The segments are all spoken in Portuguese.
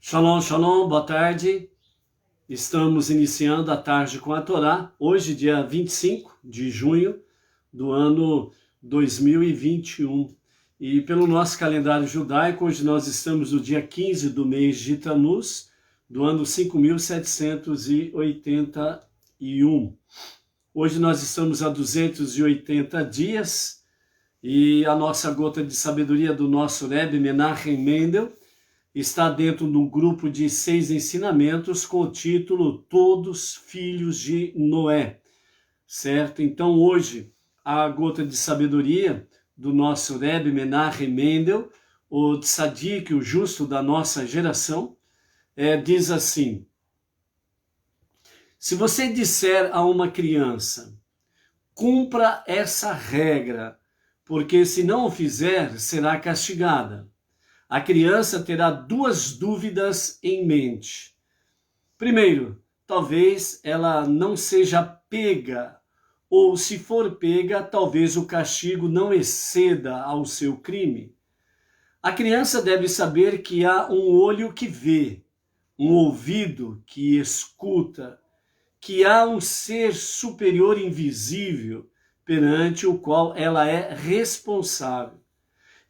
Shalom, shalom, boa tarde. Estamos iniciando a tarde com a Torá, hoje dia 25 de junho do ano 2021. E pelo nosso calendário judaico, hoje nós estamos no dia 15 do mês de Tammuz, do ano 5781. Hoje nós estamos a 280 dias e a nossa gota de sabedoria do nosso Rebbe Menachem Mendel está dentro de um grupo de 6 ensinamentos com o título Todos Filhos de Noé, certo? Então hoje a gota de sabedoria do nosso Rebbe Menachem Mendel, o tzadik, o justo da nossa geração, diz assim: se você disser a uma criança, cumpra essa regra, porque se não o fizer, será castigada. A criança terá duas dúvidas em mente. Primeiro, talvez ela não seja pega, ou se for pega, talvez o castigo não exceda ao seu crime. A criança deve saber que há um olho que vê, um ouvido que escuta, que há um ser superior invisível perante o qual ela é responsável.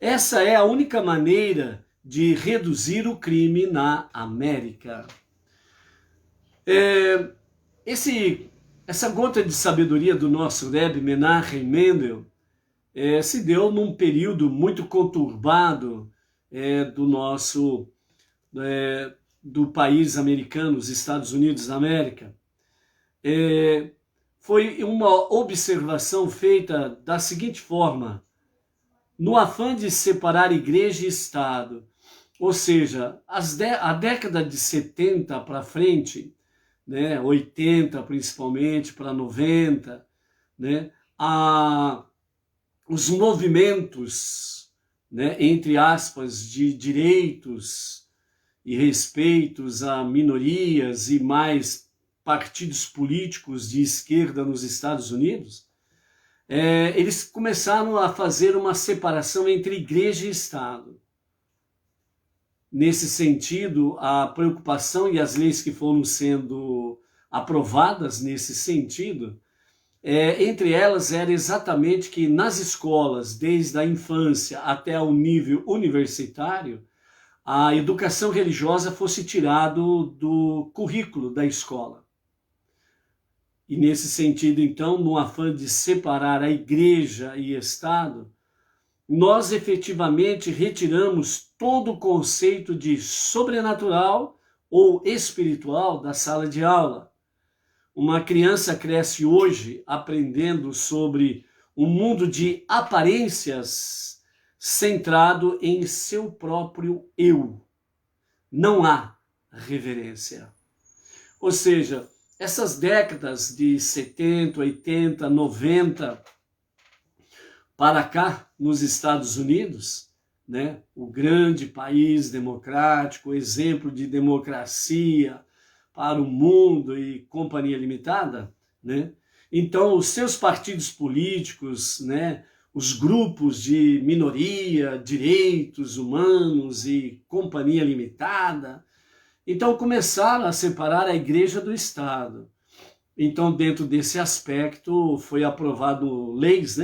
Essa é a única maneira de reduzir o crime na América. Essa gota de sabedoria do nosso Rebbe Menachem Mendel se deu num período muito conturbado do país americano, os Estados Unidos da América. Foi uma observação feita da seguinte forma: no afã de separar igreja e Estado, ou seja, a década de 70 para frente, 80 principalmente para 90, os movimentos, entre aspas, de direitos e respeitos a minorias e mais partidos políticos de esquerda nos Estados Unidos, eles começaram a fazer uma separação entre igreja e Estado. Nesse sentido, a preocupação e as leis que foram sendo aprovadas nesse sentido, entre elas era exatamente que nas escolas, desde a infância até o nível universitário, a educação religiosa fosse tirada do currículo da escola. E nesse sentido, então, no afã de separar a igreja e Estado, nós efetivamente retiramos todo o conceito de sobrenatural ou espiritual da sala de aula. Uma criança cresce hoje aprendendo sobre um mundo de aparências centrado em seu próprio eu. Não há reverência. Ou seja, essas décadas de 70, 80, 90 para cá, nos Estados Unidos, o grande país democrático, exemplo de democracia para o mundo e companhia limitada, então os seus partidos políticos, os grupos de minoria, direitos humanos e companhia limitada, então começaram a separar a igreja do Estado. Então, dentro desse aspecto, foi aprovado leis,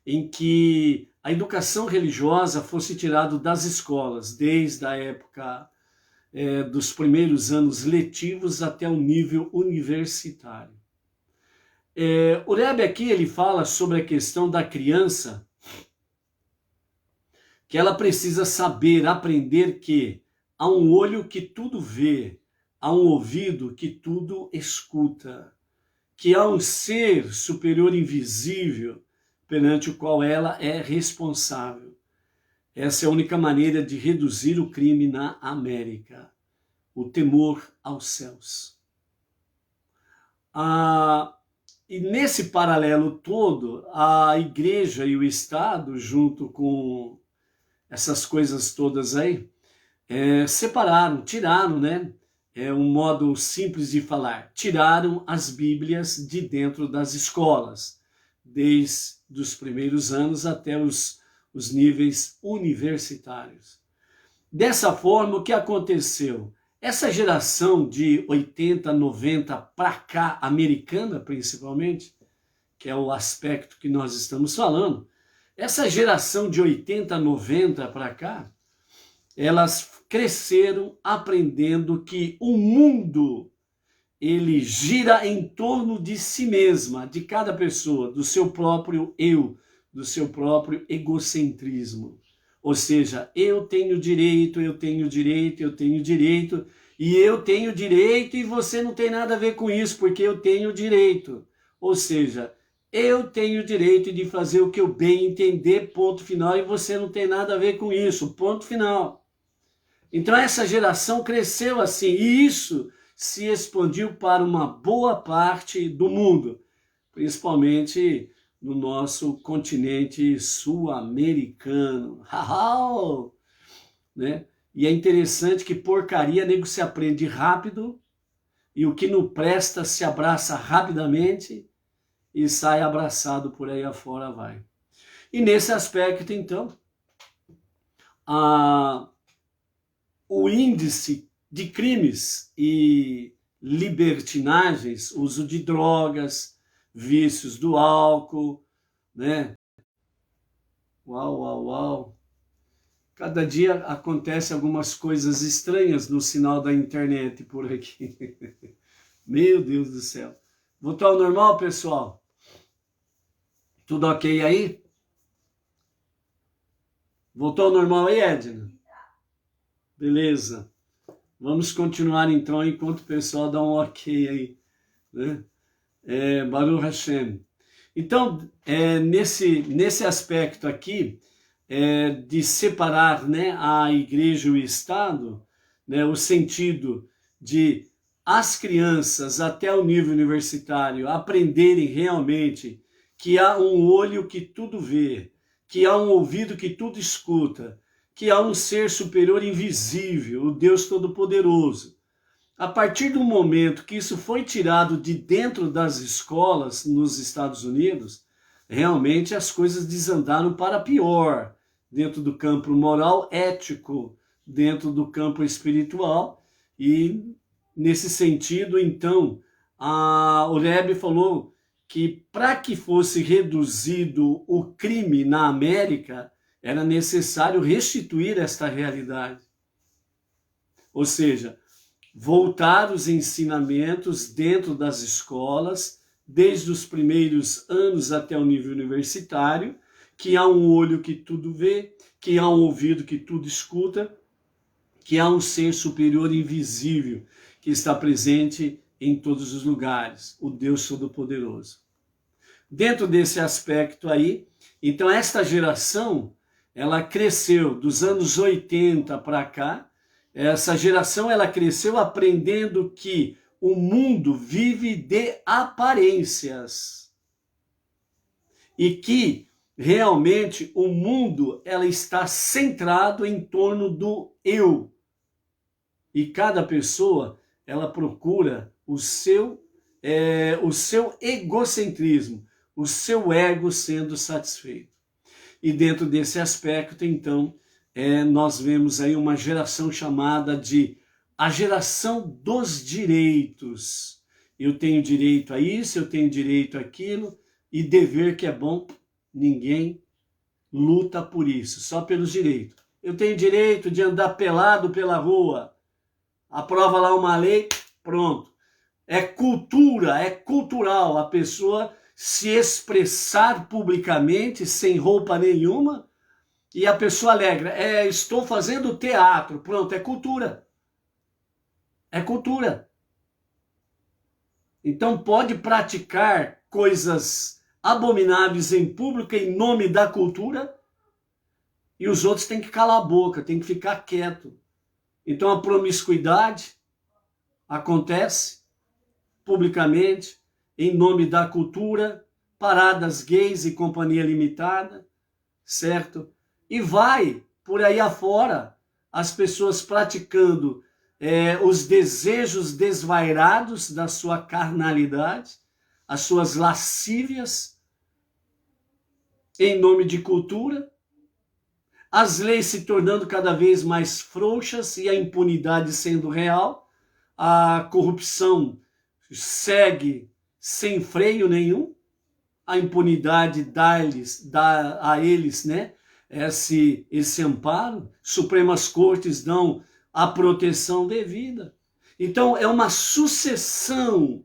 em que a educação religiosa fosse tirada das escolas, desde a época dos primeiros anos letivos até o nível universitário. O Rebbe aqui ele fala sobre a questão da criança, que ela precisa saber, aprender que há um olho que tudo vê, há um ouvido que tudo escuta, que há um ser superior invisível perante o qual ela é responsável. Essa é a única maneira de reduzir o crime na América, o temor aos céus. E nesse paralelo todo, a igreja e o Estado, junto com essas coisas todas aí, separaram, tiraram, um modo simples de falar, tiraram as Bíblias de dentro das escolas, desde os primeiros anos até os níveis universitários. Dessa forma, o que aconteceu? Essa geração de 80, 90 para cá, americana principalmente, que é o aspecto que nós estamos falando, essa geração de 80, 90 para cá, elas cresceram aprendendo que o mundo, ele gira em torno de si mesma, de cada pessoa, do seu próprio eu, do seu próprio egocentrismo. Ou seja, eu tenho direito, eu tenho direito, eu tenho direito, e eu tenho direito e você não tem nada a ver com isso, porque eu tenho direito. Ou seja, eu tenho direito de fazer o que eu bem entender, ponto final, e você não tem nada a ver com isso, ponto final. Então essa geração cresceu assim, e isso se expandiu para uma boa parte do mundo, principalmente no nosso continente sul-americano. Né? E é interessante que porcaria, nego, se aprende rápido, e o que não presta se abraça rapidamente e sai abraçado por aí afora vai. E nesse aspecto, então, o índice de crimes e libertinagens, uso de drogas, vícios do álcool, né? Uau. Cada dia acontece algumas coisas estranhas no sinal da internet por aqui. Meu Deus do céu. Voltou ao normal, pessoal? Tudo ok aí? Voltou ao normal aí, Edna? Beleza. Vamos continuar então, enquanto o pessoal dá um ok aí, né? Baruch Hashem. Então, nesse aspecto aqui, de separar, né, a igreja e o Estado, né, o sentido de as crianças até o nível universitário aprenderem realmente que há um olho que tudo vê, que há um ouvido que tudo escuta, que há um ser superior invisível, o Deus Todo-Poderoso. A partir do momento que isso foi tirado de dentro das escolas nos Estados Unidos, realmente as coisas desandaram para pior, dentro do campo moral, ético, dentro do campo espiritual, e nesse sentido, então, o Rebbe falou que para que fosse reduzido o crime na América, era necessário restituir esta realidade. Ou seja, voltar os ensinamentos dentro das escolas, desde os primeiros anos até o nível universitário, que há um olho que tudo vê, que há um ouvido que tudo escuta, que há um ser superior invisível que está presente em todos os lugares, o Deus Todo-Poderoso. Dentro desse aspecto aí, então esta geração, ela cresceu dos anos 80 para cá. Essa geração, ela cresceu aprendendo que o mundo vive de aparências e que realmente o mundo, ela está centrado em torno do eu, e cada pessoa, ela procura o seu egocentrismo, o seu ego sendo satisfeito. E dentro desse aspecto, então, nós vemos aí uma geração chamada de a geração dos direitos. Eu tenho direito a isso, eu tenho direito àquilo, e dever que é bom, ninguém luta por isso, só pelos direitos. Eu tenho direito de andar pelado pela rua, aprova lá uma lei, pronto. É cultura, é cultural a pessoa se expressar publicamente, sem roupa nenhuma, e a pessoa alegra, estou fazendo teatro, pronto, é cultura. É cultura. Então pode praticar coisas abomináveis em público em nome da cultura, e os outros têm que calar a boca, têm que ficar quieto. Então a promiscuidade acontece publicamente, em nome da cultura, paradas gays e companhia limitada, certo? E vai por aí afora as pessoas praticando os desejos desvairados da sua carnalidade, as suas lascívias, em nome de cultura. as leis se tornando cada vez mais frouxas e a impunidade sendo real, a corrupção segue sem freio nenhum, a impunidade dá a eles, né, esse amparo, Supremas Cortes dão a proteção devida. Então é uma sucessão,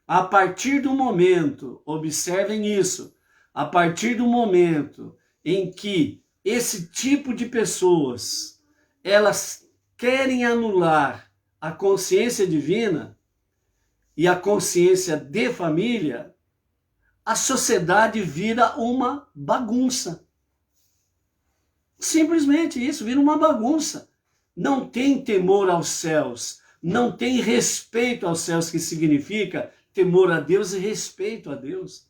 a partir do momento, observem isso, a partir do momento em que esse tipo de pessoas, elas querem anular a consciência divina e a consciência de família, a sociedade vira uma bagunça. Simplesmente isso, vira uma bagunça. Não tem temor aos céus, não tem respeito aos céus, que significa temor a Deus e respeito a Deus.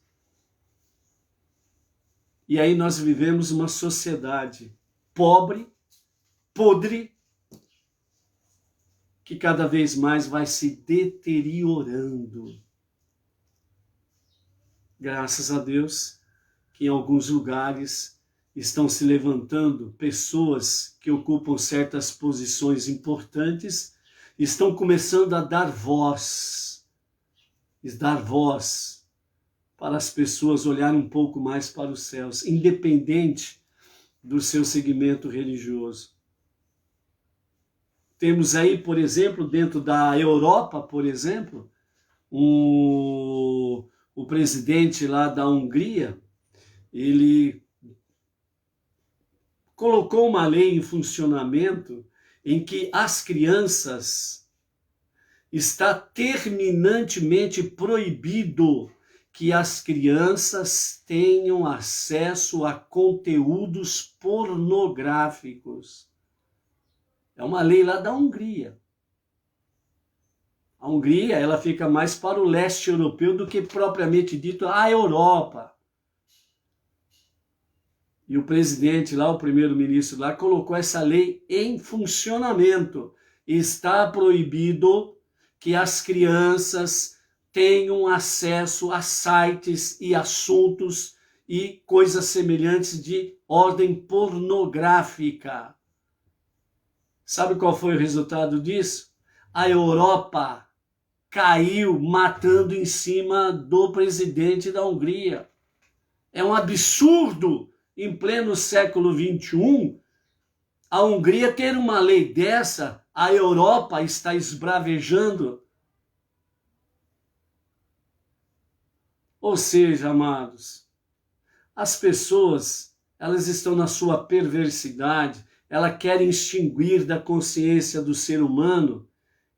E aí nós vivemos uma sociedade pobre, podre, que cada vez mais vai se deteriorando. Graças a Deus que em alguns lugares estão se levantando pessoas que ocupam certas posições importantes, estão começando a dar voz para as pessoas olharem um pouco mais para os céus, independente do seu segmento religioso. Temos aí, por exemplo, dentro da Europa, por exemplo, o presidente lá da Hungria, ele colocou uma lei em funcionamento em que as crianças está terminantemente proibido que as crianças tenham acesso a conteúdos pornográficos. É uma lei lá da Hungria. A Hungria, ela fica mais para o leste europeu do que propriamente dito a Europa. E o presidente lá, o primeiro-ministro lá, colocou essa lei em funcionamento. Está proibido que as crianças tenham acesso a sites e assuntos e coisas semelhantes de ordem pornográfica. Sabe qual foi o resultado disso? A Europa caiu matando em cima do presidente da Hungria. É um absurdo, em pleno século XXI, a Hungria ter uma lei dessa. A Europa está esbravejando. Ou seja, amados, as pessoas, elas estão na sua perversidade, elas querem extinguir da consciência do ser humano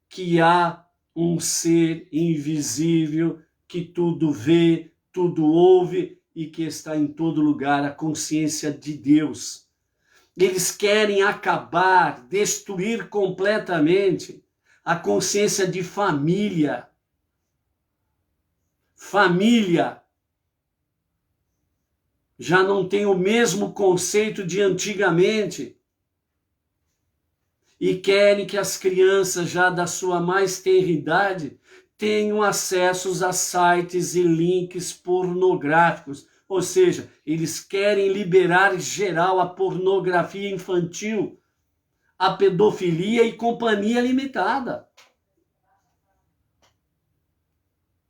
que há um ser invisível que tudo vê, tudo ouve e que está em todo lugar, a consciência de Deus. Eles querem acabar, destruir completamente a consciência de família. Família já não tem o mesmo conceito de antigamente. E querem que as crianças, já da sua mais tenra idade, tenham acessos a sites e links pornográficos. Ou seja, eles querem liberar geral a pornografia infantil, a pedofilia e companhia limitada.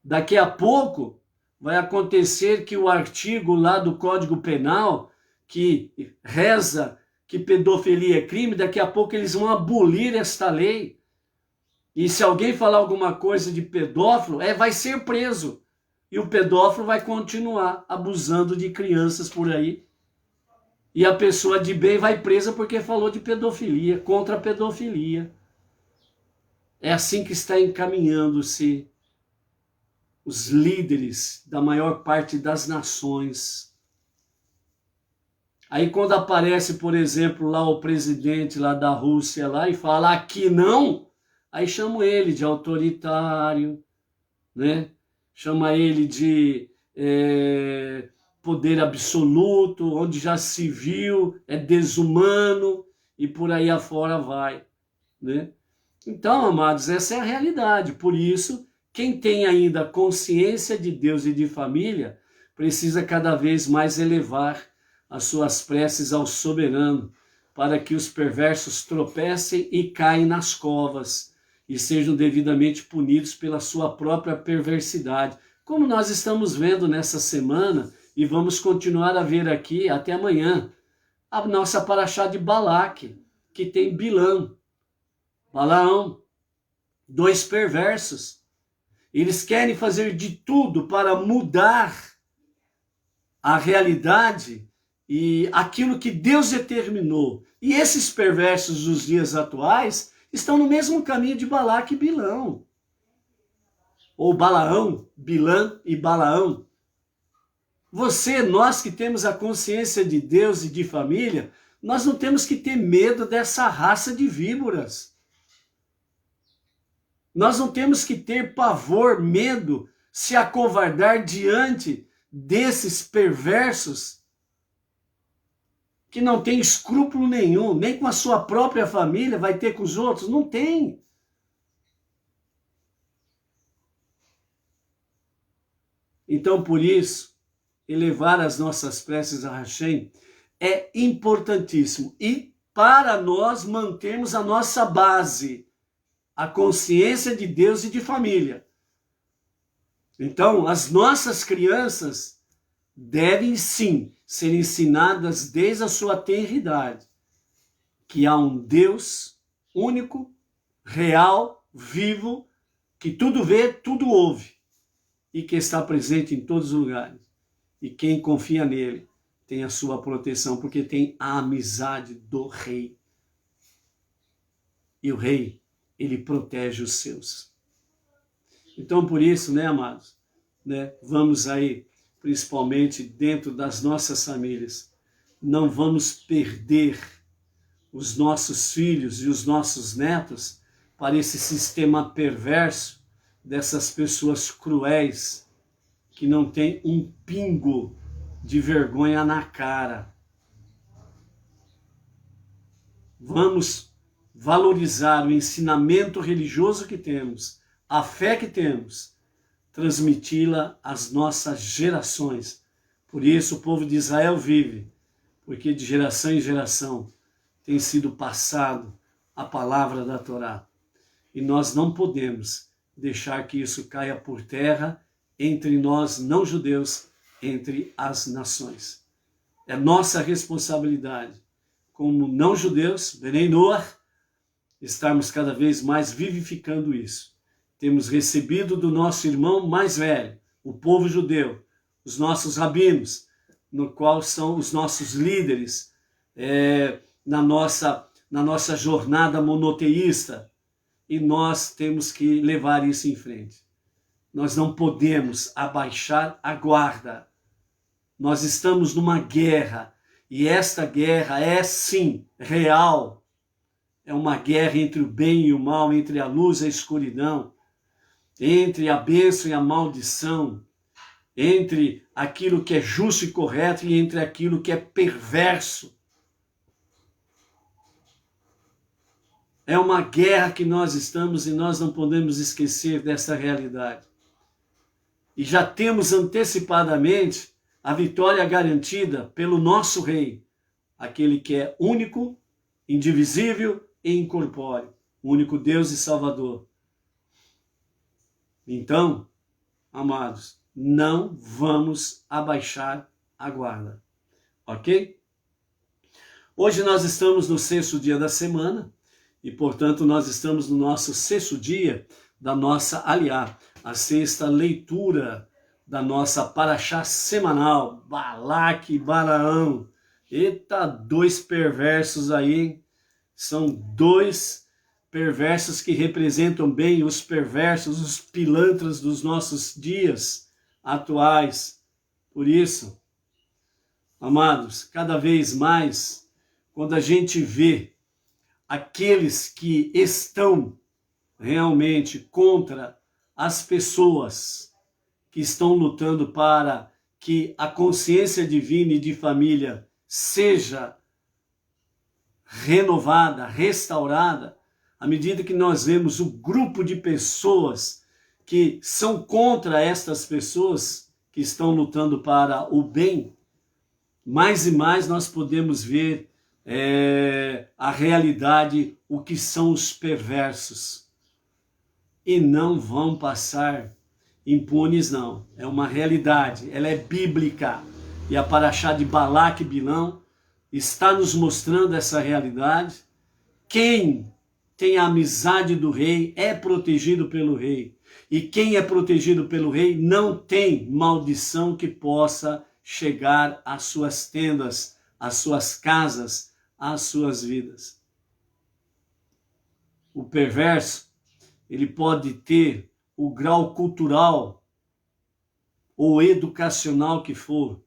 Daqui a pouco vai acontecer que o artigo lá do Código Penal, que reza que pedofilia é crime, daqui a pouco eles vão abolir esta lei. E se alguém falar alguma coisa de pedófilo, vai ser preso. E o pedófilo vai continuar abusando de crianças por aí. E a pessoa de bem vai presa porque falou de pedofilia, contra a pedofilia. É assim que está encaminhando-se os líderes da maior parte das nações. Aí quando aparece, por exemplo, lá o presidente lá da Rússia lá e fala aqui não, aí chamam ele de autoritário, né? Chama ele de poder absoluto, onde já se viu, é desumano e por aí afora vai, né? Então, amados, essa é a realidade. Por isso, quem tem ainda consciência de Deus e de família precisa cada vez mais elevar as suas preces ao soberano, para que os perversos tropecem e caem nas covas e sejam devidamente punidos pela sua própria perversidade, como nós estamos vendo nessa semana e vamos continuar a ver aqui até amanhã, a nossa paraxá de Balaque, que tem Bilã, Balaão, dois perversos. Eles querem fazer de tudo para mudar a realidade e aquilo que Deus determinou. E esses perversos dos dias atuais estão no mesmo caminho de Balaque e Bilão. Ou Balaão, Bilã e Balaão. Você, nós que temos a consciência de Deus e de família, nós não temos que ter medo dessa raça de víboras. Nós não temos que ter pavor, medo, se acovardar diante desses perversos que não tem escrúpulo nenhum, nem com a sua própria família, vai ter com os outros, não tem. Então, por isso, elevar as nossas preces a Hashem é importantíssimo. E para nós mantermos a nossa base, a consciência de Deus e de família. Então, as nossas crianças devem sim ser ensinadas desde a sua tenridade que há um Deus único, real, vivo, que tudo vê, tudo ouve e que está presente em todos os lugares. E quem confia nele tem a sua proteção, porque tem a amizade do rei. E o rei, ele protege os seus. Então, por isso, né, amados, né, vamos aí, principalmente dentro das nossas famílias, não vamos perder os nossos filhos e os nossos netos para esse sistema perverso dessas pessoas cruéis que não tem um pingo de vergonha na cara. Vamos valorizar o ensinamento religioso que temos, a fé que temos, transmiti-la às nossas gerações. Por isso o povo de Israel vive, porque de geração em geração tem sido passado a palavra da Torá. E nós não podemos deixar que isso caia por terra entre nós não judeus, entre as nações. É nossa responsabilidade, como não judeus, Benei Noach, estarmos cada vez mais vivificando isso. Temos recebido do nosso irmão mais velho, o povo judeu, os nossos rabinos, no qual são os nossos líderes na nossa jornada monoteísta, e nós temos que levar isso em frente. Nós não podemos abaixar a guarda. Nós estamos numa guerra, e esta guerra é sim real. É uma guerra entre o bem e o mal, entre a luz e a escuridão, entre a bênção e a maldição, entre aquilo que é justo e correto e entre aquilo que é perverso. É uma guerra que nós estamos e nós não podemos esquecer dessa realidade. E já temos antecipadamente a vitória garantida pelo nosso Rei, aquele que é único, indivisível e incorpóreo, o único Deus e Salvador. Então, amados, não vamos abaixar a guarda, ok? Hoje nós estamos no 6º dia da semana e, portanto, nós estamos no nosso 6º dia da nossa aliá, a 6ª leitura da nossa paraxá semanal, Balaque e Balaão. Eita, dois perversos aí, hein? São dois perversos que representam bem os perversos, os pilantras dos nossos dias atuais. Por isso, amados, cada vez mais, quando a gente vê aqueles que estão realmente contra as pessoas que estão lutando para que a consciência divina e de família seja renovada, restaurada, à medida que nós vemos o grupo de pessoas que são contra estas pessoas que estão lutando para o bem, mais e mais nós podemos ver a realidade, o que são os perversos. E não vão passar impunes, não. É uma realidade, ela é bíblica. E a paraxá de Balaque e Bilão está nos mostrando essa realidade. Quem tem a amizade do rei é protegido pelo rei. E quem é protegido pelo rei não tem maldição que possa chegar às suas tendas, às suas casas, às suas vidas. O perverso, ele pode ter o grau cultural ou educacional que for,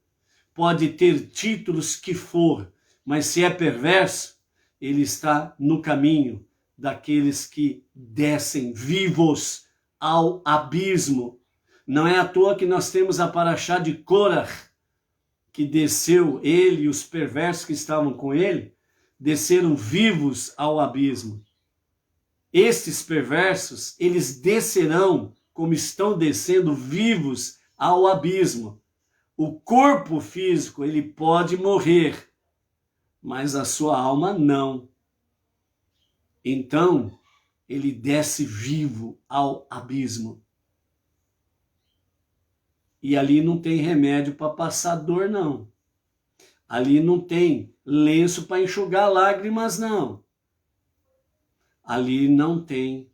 pode ter títulos que for, mas se é perverso, ele está no caminho daqueles que descem vivos ao abismo. Não é à toa que nós temos a paraxá de Korah, que desceu, ele e os perversos que estavam com ele, desceram vivos ao abismo. Estes perversos, eles descerão, como estão descendo, vivos ao abismo. O corpo físico, ele pode morrer, mas a sua alma não. Então, ele desce vivo ao abismo. E ali não tem remédio para passar dor, não. Ali não tem lenço para enxugar lágrimas, não. Ali não tem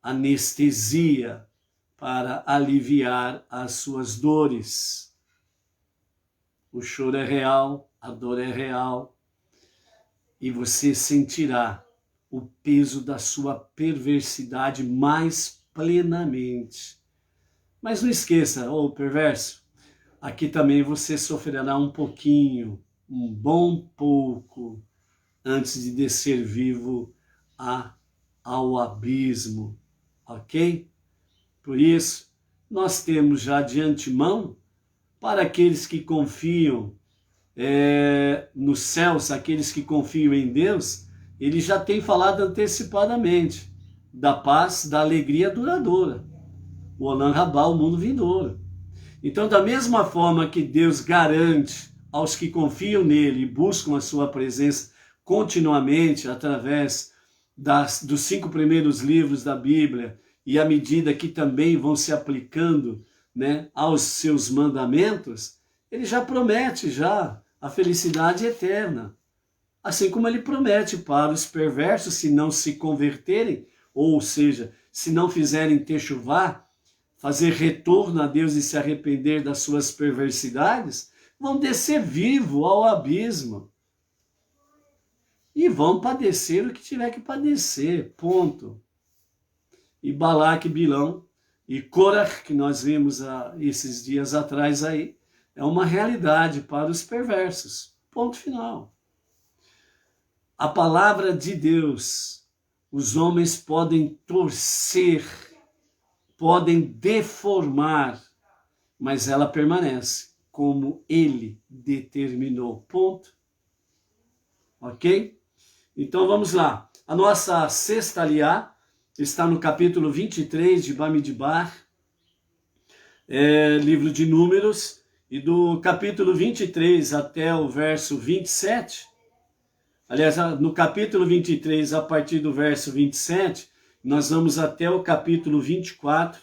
anestesia para aliviar as suas dores. O choro é real, a dor é real, e você sentirá o peso da sua perversidade mais plenamente. Mas não esqueça, ô perverso, aqui também você sofrerá um pouquinho, um bom pouco, antes de descer vivo ao abismo, ok? Por isso, nós temos já de antemão, para aqueles que confiam nos céus, aqueles que confiam em Deus, ele já tem falado antecipadamente da paz, da alegria duradoura. O Olam Rabá, o mundo vindouro. Então, da mesma forma que Deus garante aos que confiam nele e buscam a sua presença continuamente através dos 5 primeiros livros da Bíblia, e à medida que também vão se aplicando, né, aos seus mandamentos, ele já promete a felicidade eterna. Assim como ele promete para os perversos, se não se converterem, ou seja, se não fizerem techuvá, fazer retorno a Deus e se arrepender das suas perversidades, vão descer vivo ao abismo. E vão padecer o que tiver que padecer, ponto. E Balaque, Bilão e Korah, que nós vimos esses dias atrás aí, é uma realidade para os perversos, ponto final. A palavra de Deus, os homens podem torcer, podem deformar, mas ela permanece como ele determinou. Ponto. Ok? Então vamos lá. A nossa sexta aliá está no capítulo 23 de Bamidbar, livro de Números, e do capítulo 23 até o verso 27, aliás, no capítulo 23, a partir do verso 27, nós vamos até o capítulo 24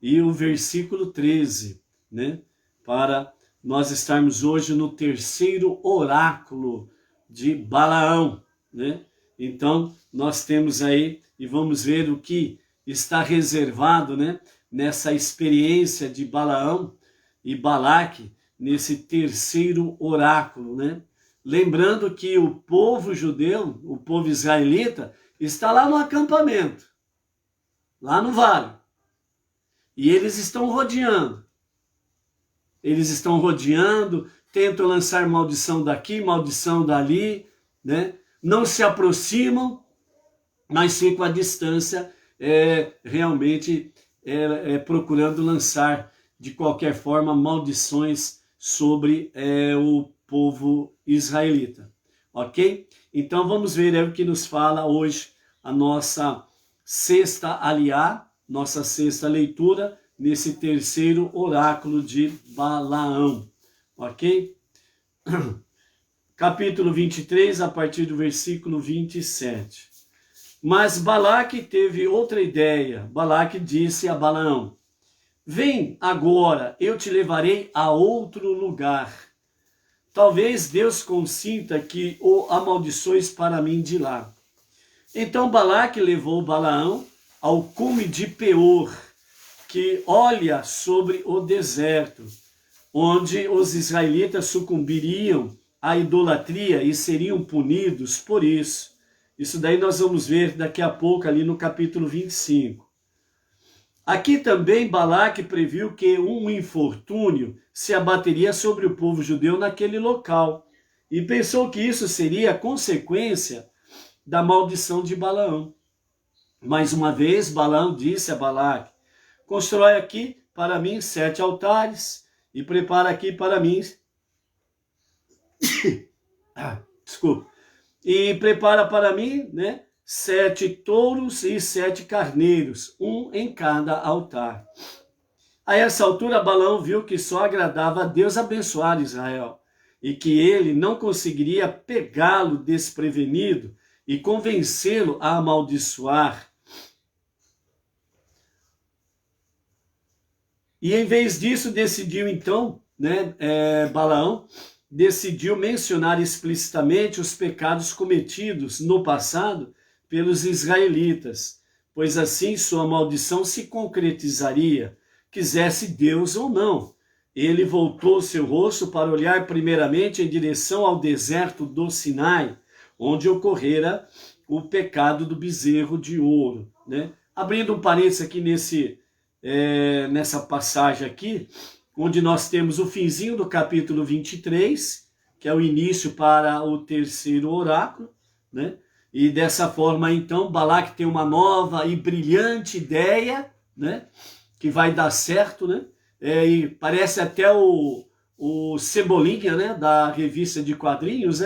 e o versículo 13, né? Para nós estarmos hoje no terceiro oráculo de Balaão, né? Então, nós temos aí, e vamos ver o que está reservado, né, nessa experiência de Balaão e Balaque, nesse terceiro oráculo, né? Lembrando que o povo judeu, o povo israelita, está lá no acampamento, lá no vale. E eles estão rodeando. Eles estão rodeando, tentam lançar maldição daqui, maldição dali, né? Não se aproximam, mas ficam à distância, realmente procurando lançar, de qualquer forma, maldições sobre o povo israelita. Ok? Então vamos ver o que nos fala hoje a nossa sexta aliá, nossa sexta leitura, nesse terceiro oráculo de Balaão. Ok? capítulo 23, a partir do versículo 27. Mas Balaque teve outra ideia. Balaque disse a Balaão: vem agora, eu te levarei a outro lugar. Talvez Deus consinta que o amaldiçoes para mim de lá. Então Balaque levou Balaão ao cume de Peor, que olha sobre o deserto, onde os israelitas sucumbiriam à idolatria e seriam punidos por isso. Isso daí nós vamos ver daqui a pouco ali no capítulo 25. Aqui também Balaque previu que um infortúnio se abateria sobre o povo judeu naquele local e pensou que isso seria a consequência da maldição de Balaão. Mais uma vez, Balaão disse a Balaque: constrói aqui para mim 7 altares e prepara aqui para mim... Desculpa. E prepara para mim, 7 touros e 7 carneiros, um em cada altar. A essa altura, Balaão viu que só agradava a Deus abençoar Israel e que ele não conseguiria pegá-lo desprevenido e convencê-lo a amaldiçoar. E em vez disso, decidiu então, Balaão decidiu mencionar explicitamente os pecados cometidos no passado pelos israelitas, pois assim sua maldição se concretizaria, quisesse Deus ou não. Ele voltou seu rosto para olhar primeiramente em direção ao deserto do Sinai, onde ocorrera o pecado do bezerro de ouro. Abrindo um parênteses aqui nessa passagem aqui, onde nós temos o finzinho do capítulo 23, que é o início para o terceiro oráculo, E dessa forma, então, Balaque tem uma nova e brilhante ideia, que vai dar certo, E parece até o Cebolinha, da revista de quadrinhos,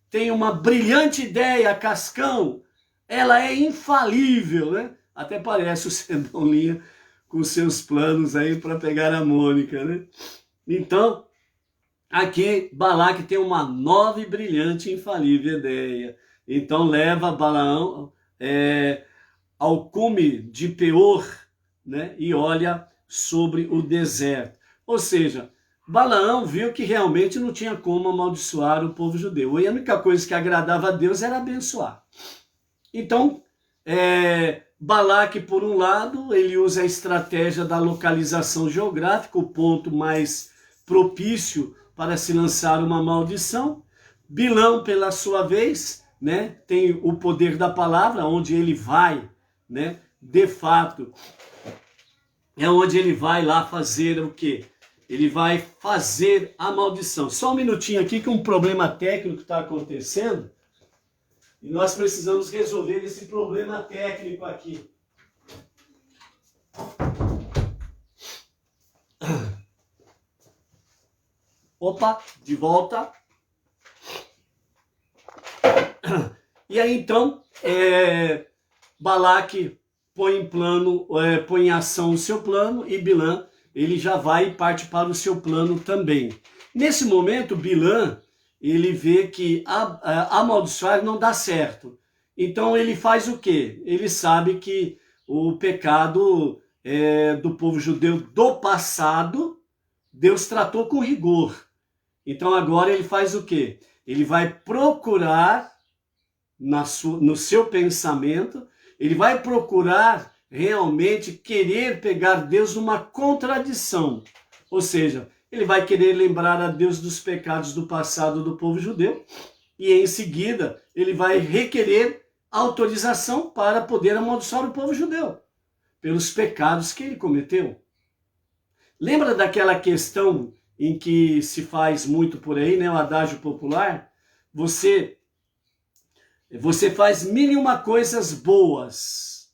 Tem uma brilhante ideia, Cascão, ela é infalível, Até parece o Cebolinha com seus planos aí para pegar a Mônica, Então, aqui Balaque tem uma nova e brilhante e infalível ideia. Então leva Balaão ao cume de Peor, e olha sobre o deserto. Ou seja, Balaão viu que realmente não tinha como amaldiçoar o povo judeu. E a única coisa que agradava a Deus era abençoar. Então, Balaque, por um lado, ele usa a estratégia da localização geográfica, o ponto mais propício para se lançar uma maldição. Bilão, pela sua vez, tem o poder da palavra, onde ele vai, de fato, é onde ele vai lá fazer o quê? Ele vai fazer a maldição. Só um minutinho aqui que um problema técnico está acontecendo. E nós precisamos resolver esse problema técnico aqui. Opa, de volta. E aí então, Balaque põe em ação o seu plano e Bilã, ele já vai e parte para o seu plano também. Nesse momento, Bilã, ele vê que amaldiçoar não dá certo. Então ele faz o quê? Ele sabe que o pecado do povo judeu do passado, Deus tratou com rigor. Então agora ele faz o quê? Ele vai procurar, no seu pensamento, ele vai procurar realmente querer pegar Deus numa contradição. Ou seja, ele vai querer lembrar a Deus dos pecados do passado do povo judeu e em seguida ele vai requerer autorização para poder amaldiçoar o povo judeu pelos pecados que ele cometeu. Lembra daquela questão em que se faz muito por aí, o adágio popular? Você faz 1001 coisas boas,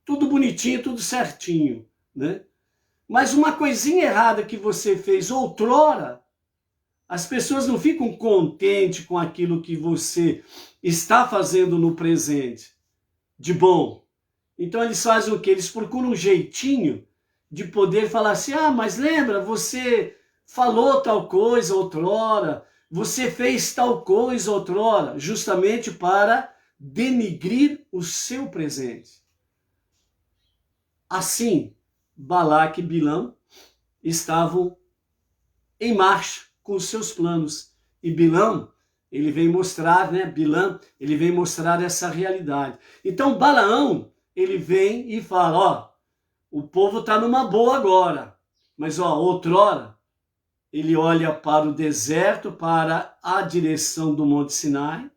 tudo bonitinho, tudo certinho, Mas uma coisinha errada que você fez outrora, as pessoas não ficam contentes com aquilo que você está fazendo no presente, de bom. Então eles fazem o quê? Eles procuram um jeitinho de poder falar assim, mas lembra, você falou tal coisa outrora, você fez tal coisa outrora, justamente para denigrir o seu presente. Assim, Balaque e Bilão estavam em marcha com os seus planos. E Bilão, ele vem mostrar, Bilão, ele vem mostrar essa realidade. Então, Balaão, ele vem e fala, ó, o povo está numa boa agora, mas ó, outrora, ele olha para o deserto, para a direção do Monte Sinai,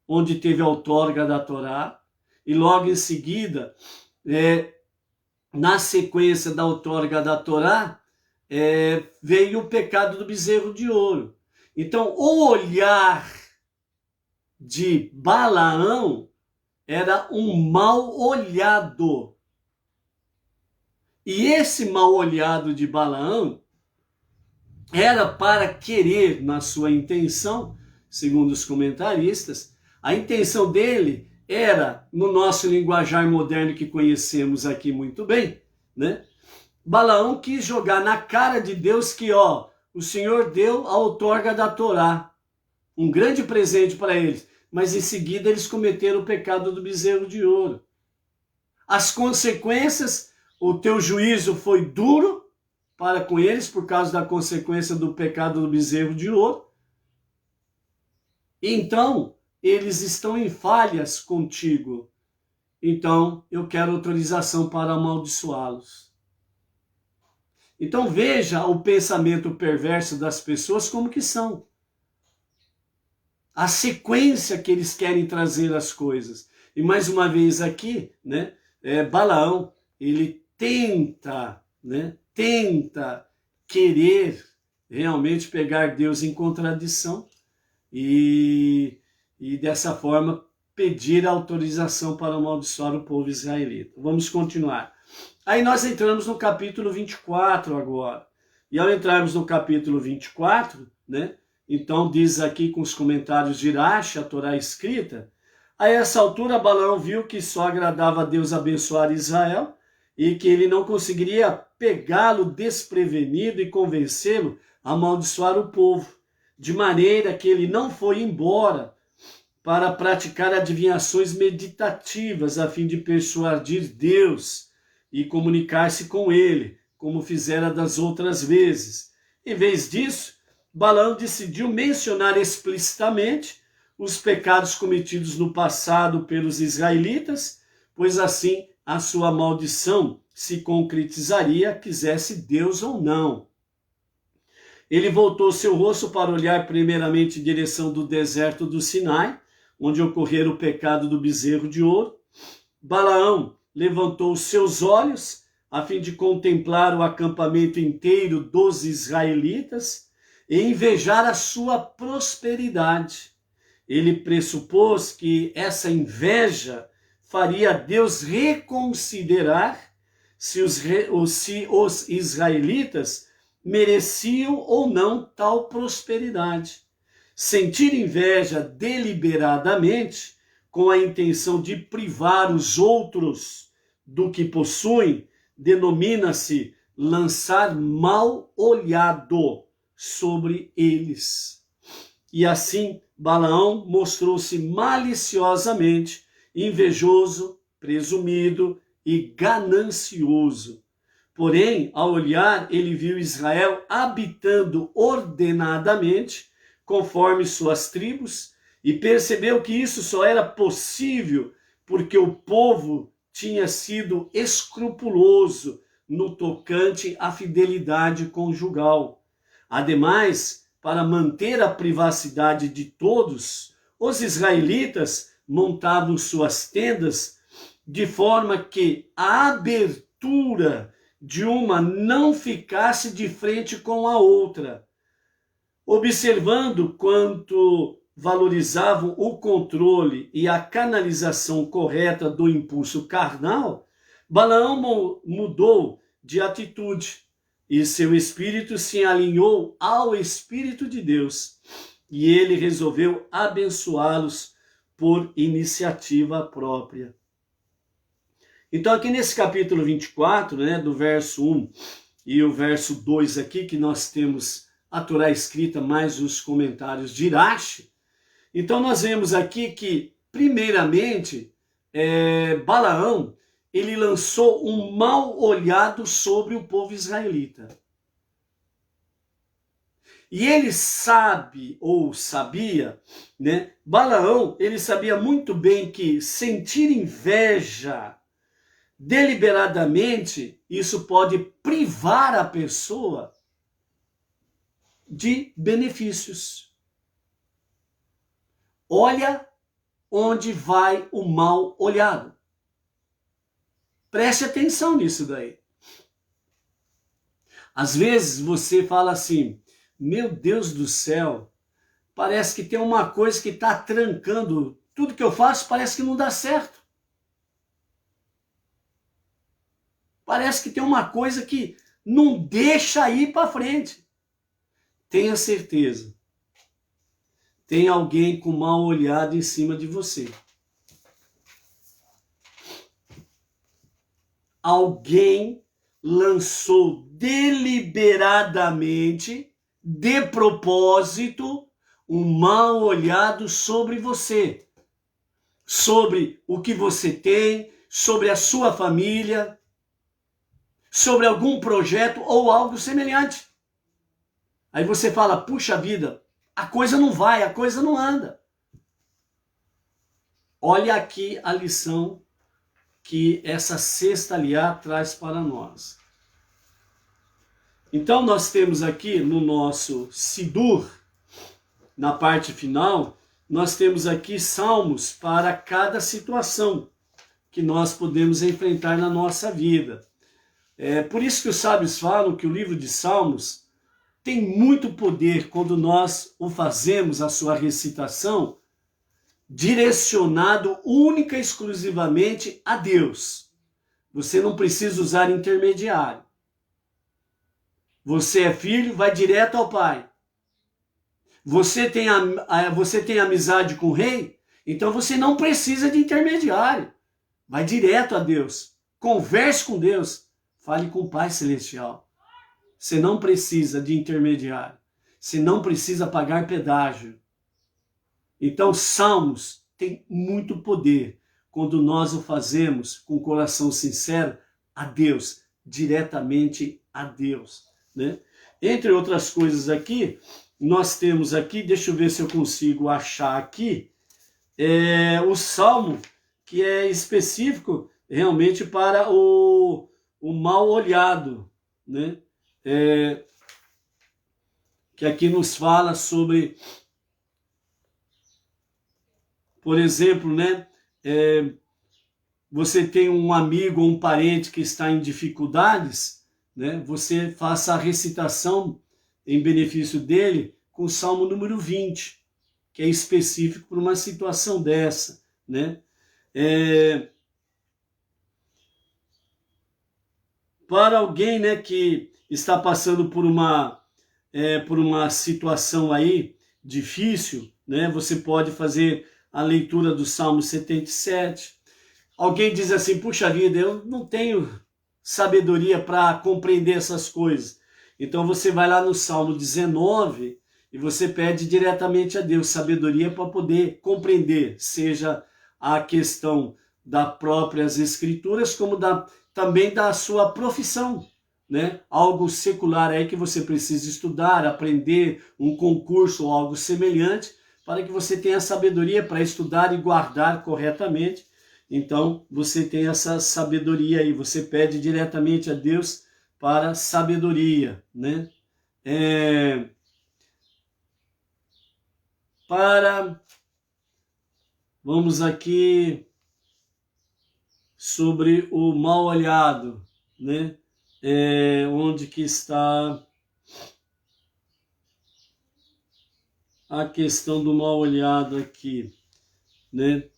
onde teve a outorga da Torá, e logo em seguida, na sequência da outorga da Torá, veio o pecado do bezerro de ouro. Então, o olhar de Balaão era um mal olhado. E esse mal olhado de Balaão era para querer, na sua intenção, segundo os comentaristas, a intenção dele era, no nosso linguajar moderno que conhecemos aqui muito bem, né? Balaão quis jogar na cara de Deus que, ó, o Senhor deu a outorga da Torá, um grande presente para eles, mas em seguida eles cometeram o pecado do bezerro de ouro. As consequências, o teu juízo foi duro para com eles por causa da consequência do pecado do bezerro de ouro. Então, eles estão em falhas contigo. Então, eu quero autorização para amaldiçoá-los. Então, veja o pensamento perverso das pessoas como que são. A sequência que eles querem trazer as coisas. E mais uma vez aqui, Balaão, ele tenta querer realmente pegar Deus em contradição e dessa forma pedir autorização para amaldiçoar o povo israelita. Vamos continuar. Aí nós entramos no capítulo 24 agora. E ao entrarmos no capítulo 24, então diz aqui com os comentários de Irache, a Torá escrita, a essa altura Balaão viu que só agradava a Deus abençoar Israel e que ele não conseguiria pegá-lo desprevenido e convencê-lo a amaldiçoar o povo, de maneira que ele não foi embora para praticar adivinhações meditativas a fim de persuadir Deus e comunicar-se com ele, como fizera das outras vezes. Em vez disso, Balaão decidiu mencionar explicitamente os pecados cometidos no passado pelos israelitas, pois assim a sua maldição se concretizaria, quisesse Deus ou não. Ele voltou seu rosto para olhar primeiramente em direção do deserto do Sinai, onde ocorrera o pecado do bezerro de ouro. Balaão levantou os seus olhos a fim de contemplar o acampamento inteiro dos israelitas e invejar a sua prosperidade. Ele pressupôs que essa inveja faria Deus reconsiderar se os israelitas mereciam ou não tal prosperidade. Sentir inveja deliberadamente, com a intenção de privar os outros do que possuem, denomina-se lançar mal olhado sobre eles. E assim, Balaão mostrou-se maliciosamente invejoso, presumido e ganancioso. Porém, ao olhar, ele viu Israel habitando ordenadamente, conforme suas tribos, e percebeu que isso só era possível porque o povo tinha sido escrupuloso no tocante à fidelidade conjugal. Ademais, para manter a privacidade de todos, os israelitas montavam suas tendas de forma que a abertura de uma não ficasse de frente com a outra. Observando quanto valorizavam o controle e a canalização correta do impulso carnal, Balaão mudou de atitude e seu espírito se alinhou ao Espírito de Deus e ele resolveu abençoá-los por iniciativa própria. Então aqui nesse capítulo 24, do verso 1 e o verso 2 aqui que nós temos a Torá escrita mais os comentários de Irache. Então nós vemos aqui que, primeiramente, Balaão, ele lançou um mal olhado sobre o povo israelita. E ele sabe, ou sabia, né? Balaão, ele sabia muito bem que sentir inveja deliberadamente, isso pode privar a pessoa de benefícios. Olha onde vai o mal olhado. Preste atenção nisso daí. Às vezes você fala assim, meu Deus do céu, parece que tem uma coisa que está trancando. Tudo que eu faço parece que não dá certo. Parece que tem uma coisa que não deixa ir para frente. Tenha certeza. Tem alguém com mal olhado em cima de você. Alguém lançou deliberadamente, de propósito, um mal olhado sobre você. Sobre o que você tem, sobre a sua família, sobre algum projeto ou algo semelhante. Aí você fala, puxa vida, a coisa não vai, a coisa não anda. Olha aqui a lição que essa sexta aliá traz para nós. Então nós temos aqui no nosso Sidur, na parte final, nós temos aqui salmos para cada situação que nós podemos enfrentar na nossa vida. Por isso que os sábios falam que o livro de Salmos tem muito poder quando nós o fazemos, a sua recitação, direcionado única e exclusivamente a Deus. Você não precisa usar intermediário. Você é filho, vai direto ao Pai. Você tem amizade com o rei, então você não precisa de intermediário. Vai direto a Deus. Converse com Deus. Fale com o Pai Celestial. Você não precisa de intermediário. Você não precisa pagar pedágio. Então, Salmos tem muito poder quando nós o fazemos com o coração sincero a Deus, diretamente a Deus, né? Entre outras coisas aqui, nós temos aqui, deixa eu ver se eu consigo achar aqui, o Salmo que é específico realmente para o mal olhado, né? Que aqui nos fala sobre, por exemplo, né? Você tem um amigo ou um parente que está em dificuldades, né? Você faça a recitação em benefício dele com o Salmo número 20, que é específico para uma situação dessa, né? Para alguém, né, que está passando por uma situação aí difícil, né, você pode fazer a leitura do Salmo 77. Alguém diz assim, puxa vida, eu não tenho sabedoria para compreender essas coisas. Então você vai lá no Salmo 19 e você pede diretamente a Deus sabedoria para poder compreender, seja a questão das próprias escrituras, como também da sua profissão, né? Algo secular aí que você precisa estudar, aprender, um concurso ou algo semelhante, para que você tenha sabedoria para estudar e guardar corretamente. Então, você tem essa sabedoria aí, você pede diretamente a Deus para sabedoria, né? Vamos aqui sobre o mal olhado, né? Onde que está a questão do mal olhado aqui, né?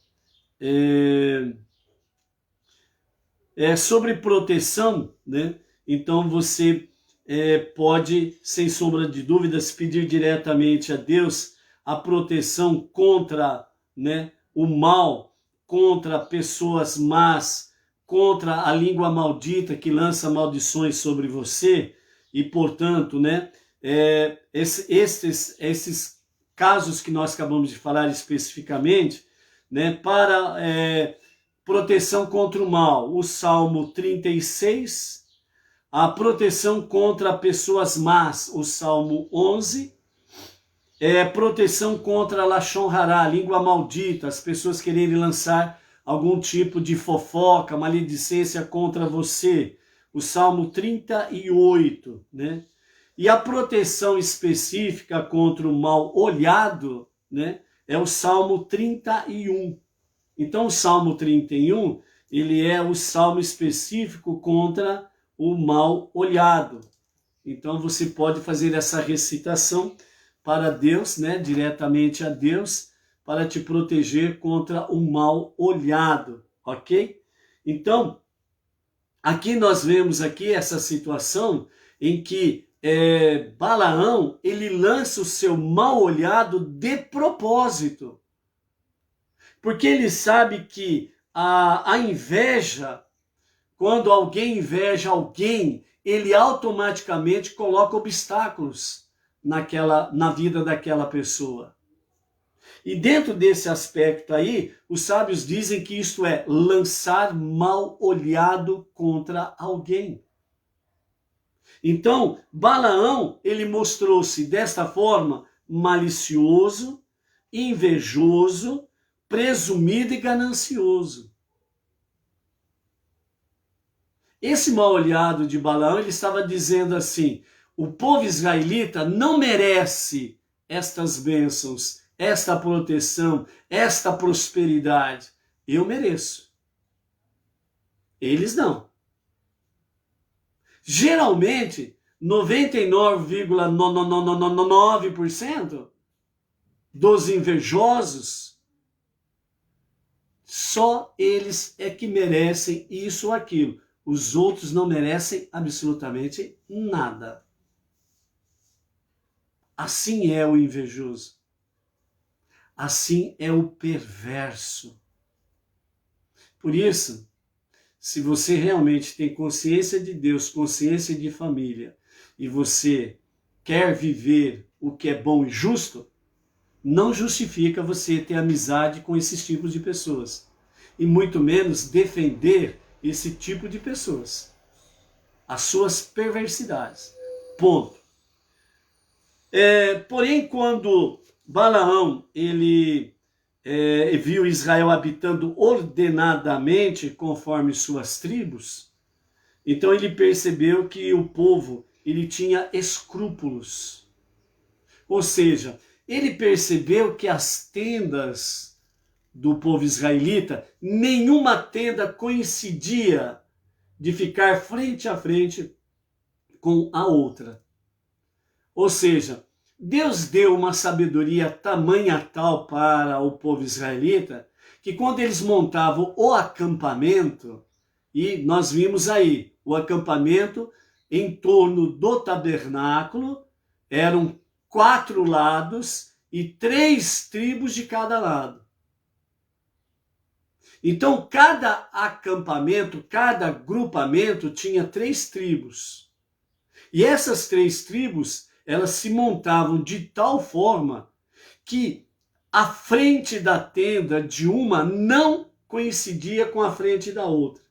Sobre proteção, né? Então você pode, sem sombra de dúvidas, pedir diretamente a Deus a proteção contra, né, o mal, contra pessoas más, contra a língua maldita que lança maldições sobre você e, portanto, né, esses casos que nós acabamos de falar especificamente, né, para proteção contra o mal, o Salmo 36, a proteção contra pessoas más, o Salmo 11, proteção contra Lashon Hará, língua maldita, as pessoas quererem lançar algum tipo de fofoca, maledicência contra você, o Salmo 38, né? E a proteção específica contra o mal olhado, né, é o Salmo 31. Então o Salmo 31, ele é o salmo específico contra o mal olhado. Então você pode fazer essa recitação para Deus, né, diretamente a Deus, para te proteger contra o mal olhado, ok? Então, aqui nós vemos aqui essa situação em que Balaão, ele lança o seu mal olhado de propósito, porque ele sabe que a inveja, quando alguém inveja alguém, ele automaticamente coloca obstáculos na vida daquela pessoa. E dentro desse aspecto aí, os sábios dizem que isto é lançar mal olhado contra alguém. Então, Balaão, ele mostrou-se desta forma malicioso, invejoso, presumido e ganancioso. Esse mal olhado de Balaão, ele estava dizendo assim: o povo israelita não merece estas bênçãos, esta proteção, esta prosperidade. Eu mereço. Eles não. Geralmente, 99,9% dos invejosos, só eles é que merecem isso ou aquilo. Os outros não merecem absolutamente nada. Assim é o invejoso. Assim é o perverso. Por isso, se você realmente tem consciência de Deus, consciência de família, e você quer viver o que é bom e justo, não justifica você ter amizade com esses tipos de pessoas. E muito menos defender esse tipo de pessoas. As suas perversidades. Ponto. Porém, quando Balaão, ele viu Israel habitando ordenadamente conforme suas tribos, então ele percebeu que o povo, ele tinha escrúpulos. Ou seja, ele percebeu que as tendas do povo israelita, nenhuma tenda coincidia de ficar frente a frente com a outra. Ou seja, Deus deu uma sabedoria tamanha tal para o povo israelita, que quando eles montavam o acampamento, e nós vimos aí, o acampamento em torno do tabernáculo, eram 4 lados e 3 tribos de cada lado. Então, cada acampamento, cada grupamento tinha 3 tribos. E essas 3 tribos, elas se montavam de tal forma que a frente da tenda de uma não coincidia com a frente da outra.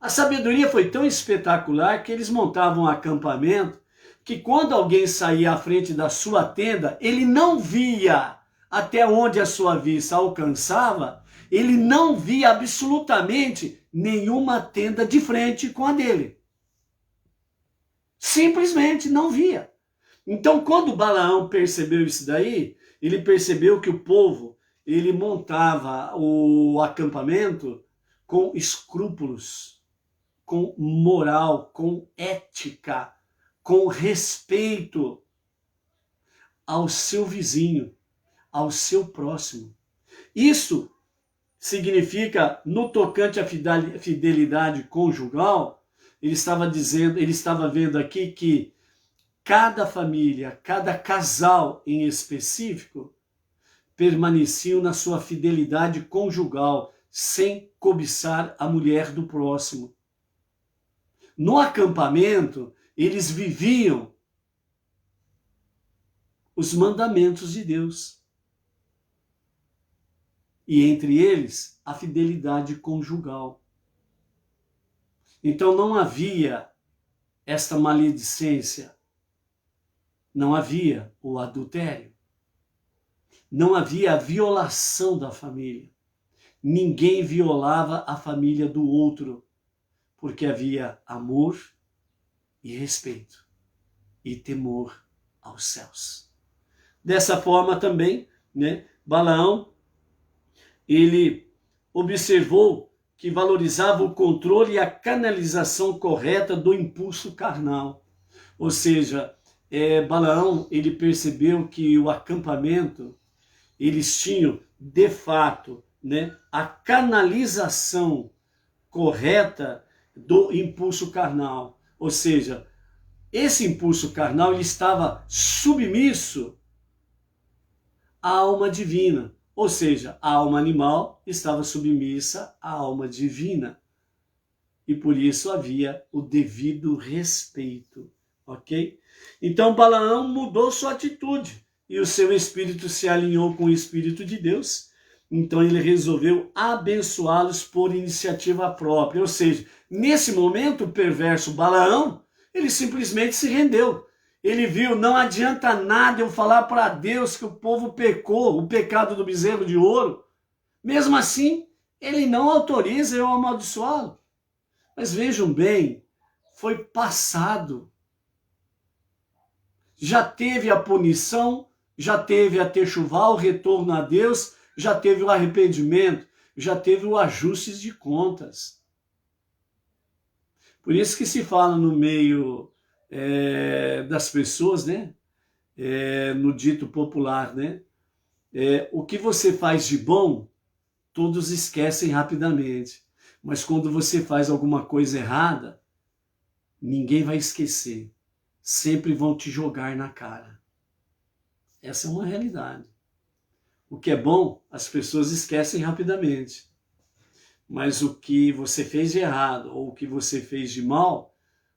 A sabedoria foi tão espetacular que eles montavam um acampamento que quando alguém saía à frente da sua tenda, ele não via até onde a sua vista alcançava, ele não via absolutamente nenhuma tenda de frente com a dele. Simplesmente não via. Então, quando Balaão percebeu isso daí, ele percebeu que o povo, ele montava o acampamento com escrúpulos, com moral, com ética, com respeito ao seu vizinho, ao seu próximo. Isso significa, no tocante à fidelidade conjugal, ele estava vendo aqui que cada família, cada casal em específico, permaneciam na sua fidelidade conjugal, sem cobiçar a mulher do próximo. No acampamento, eles viviam os mandamentos de Deus. E entre eles, a fidelidade conjugal. Então não havia esta maledicência, não havia o adultério, não havia a violação da família. Ninguém violava a família do outro, porque havia amor e respeito e temor aos céus. Dessa forma também, Balaão, ele observou que valorizava o controle e a canalização correta do impulso carnal. Ou seja, Balaão, ele percebeu que o acampamento, eles tinham, de fato, a canalização correta do impulso carnal. Ou seja, esse impulso carnal, ele estava submisso à alma divina. Ou seja, a alma animal estava submissa à alma divina. E por isso havia o devido respeito, ok? Então Balaão mudou sua atitude e o seu espírito se alinhou com o Espírito de Deus. Então ele resolveu abençoá-los por iniciativa própria. Ou seja, nesse momento o perverso Balaão, ele simplesmente se rendeu. Ele viu, não adianta nada eu falar para Deus que o povo pecou, o pecado do bezerro de ouro. Mesmo assim, ele não autoriza eu amaldiçoá-lo. Mas vejam bem, foi passado. Já teve a punição, já teve a techuvá, o retorno a Deus, já teve o arrependimento, já teve o ajuste de contas. Por isso que se fala no meio das pessoas, no dito popular, o que você faz de bom, todos esquecem rapidamente. Mas quando você faz alguma coisa errada, ninguém vai esquecer. Sempre vão te jogar na cara. Essa é uma realidade. O que é bom, as pessoas esquecem rapidamente. Mas o que você fez de errado ou o que você fez de mal,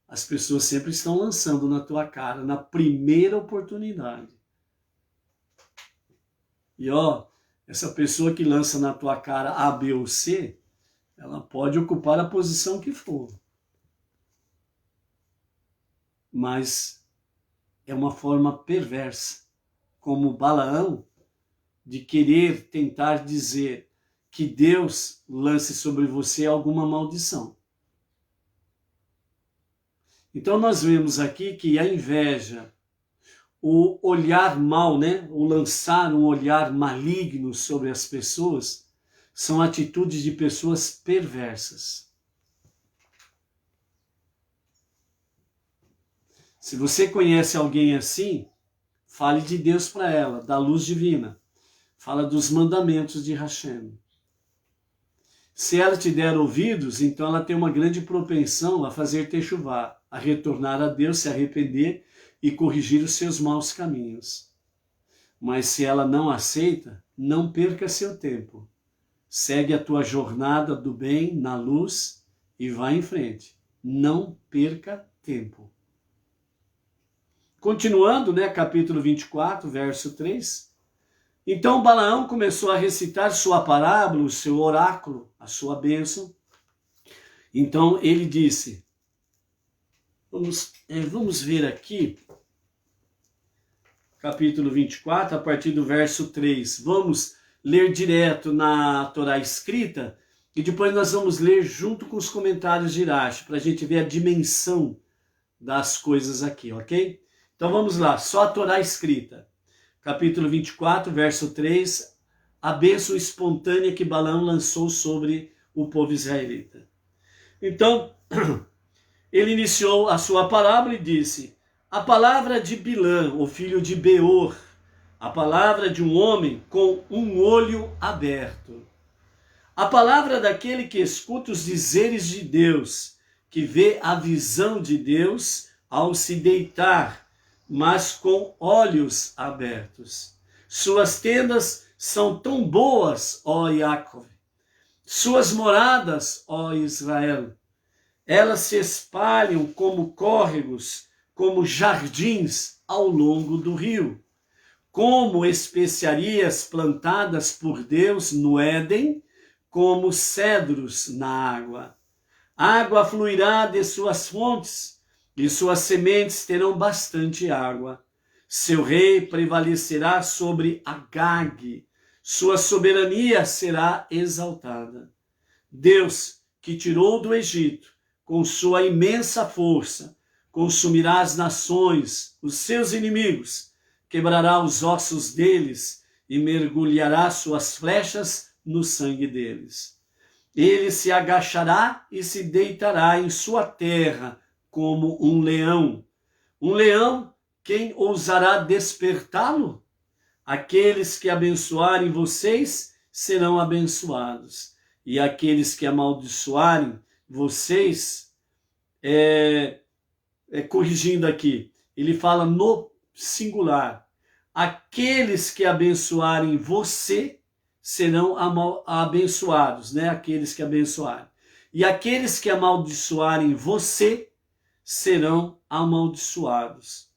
as pessoas sempre estão lançando na tua cara, na primeira oportunidade. E essa pessoa que lança na tua cara A, B ou C, ela pode ocupar a posição que for. Mas é uma forma perversa, como Balaão, de querer tentar dizer que Deus lance sobre você alguma maldição. Então nós vemos aqui que a inveja, o olhar mal, o lançar um olhar maligno sobre as pessoas, são atitudes de pessoas perversas. Se você conhece alguém assim, fale de Deus para ela, da luz divina. Fala dos mandamentos de Hashem. Se ela te der ouvidos, então ela tem uma grande propensão a fazer techuvá, a retornar a Deus, se arrepender e corrigir os seus maus caminhos. Mas se ela não aceita, não perca seu tempo. Segue a tua jornada do bem na luz e vá em frente. Não perca tempo. Continuando, capítulo 24, verso 3. Então Balaão começou a recitar sua parábola, o seu oráculo, a sua bênção. Então ele disse, vamos ver aqui, capítulo 24, a partir do verso 3. Vamos ler direto na Torá escrita e depois nós vamos ler junto com os comentários de Irache, para a gente ver a dimensão das coisas aqui, ok? Então vamos lá, só a Torá escrita. Capítulo 24, verso 3, a bênção espontânea que Balaão lançou sobre o povo israelita. Então, ele iniciou a sua parábola e disse, a palavra de Bilã, o filho de Beor, a palavra de um homem com um olho aberto. A palavra daquele que escuta os dizeres de Deus, que vê a visão de Deus ao se deitar, mas com olhos abertos. Suas tendas são tão boas, ó Jacob, suas moradas, ó Israel. Elas se espalham como córregos, como jardins ao longo do rio. como especiarias plantadas por Deus no Éden, como cedros na água. A água fluirá de suas fontes, e suas sementes terão bastante água. Seu rei prevalecerá sobre Agag, sua soberania será exaltada. Deus, que tirou do Egito, com sua imensa força, consumirá as nações, os seus inimigos, quebrará os ossos deles e mergulhará suas flechas no sangue deles. Ele se agachará e se deitará em sua terra como um leão. Um leão, quem ousará despertá-lo? Aqueles que abençoarem vocês serão abençoados, e aqueles que amaldiçoarem vocês, corrigindo aqui, ele fala no singular, aqueles que abençoarem você serão abençoados, né? Aqueles que abençoarem. E aqueles que amaldiçoarem você serão amaldiçoados.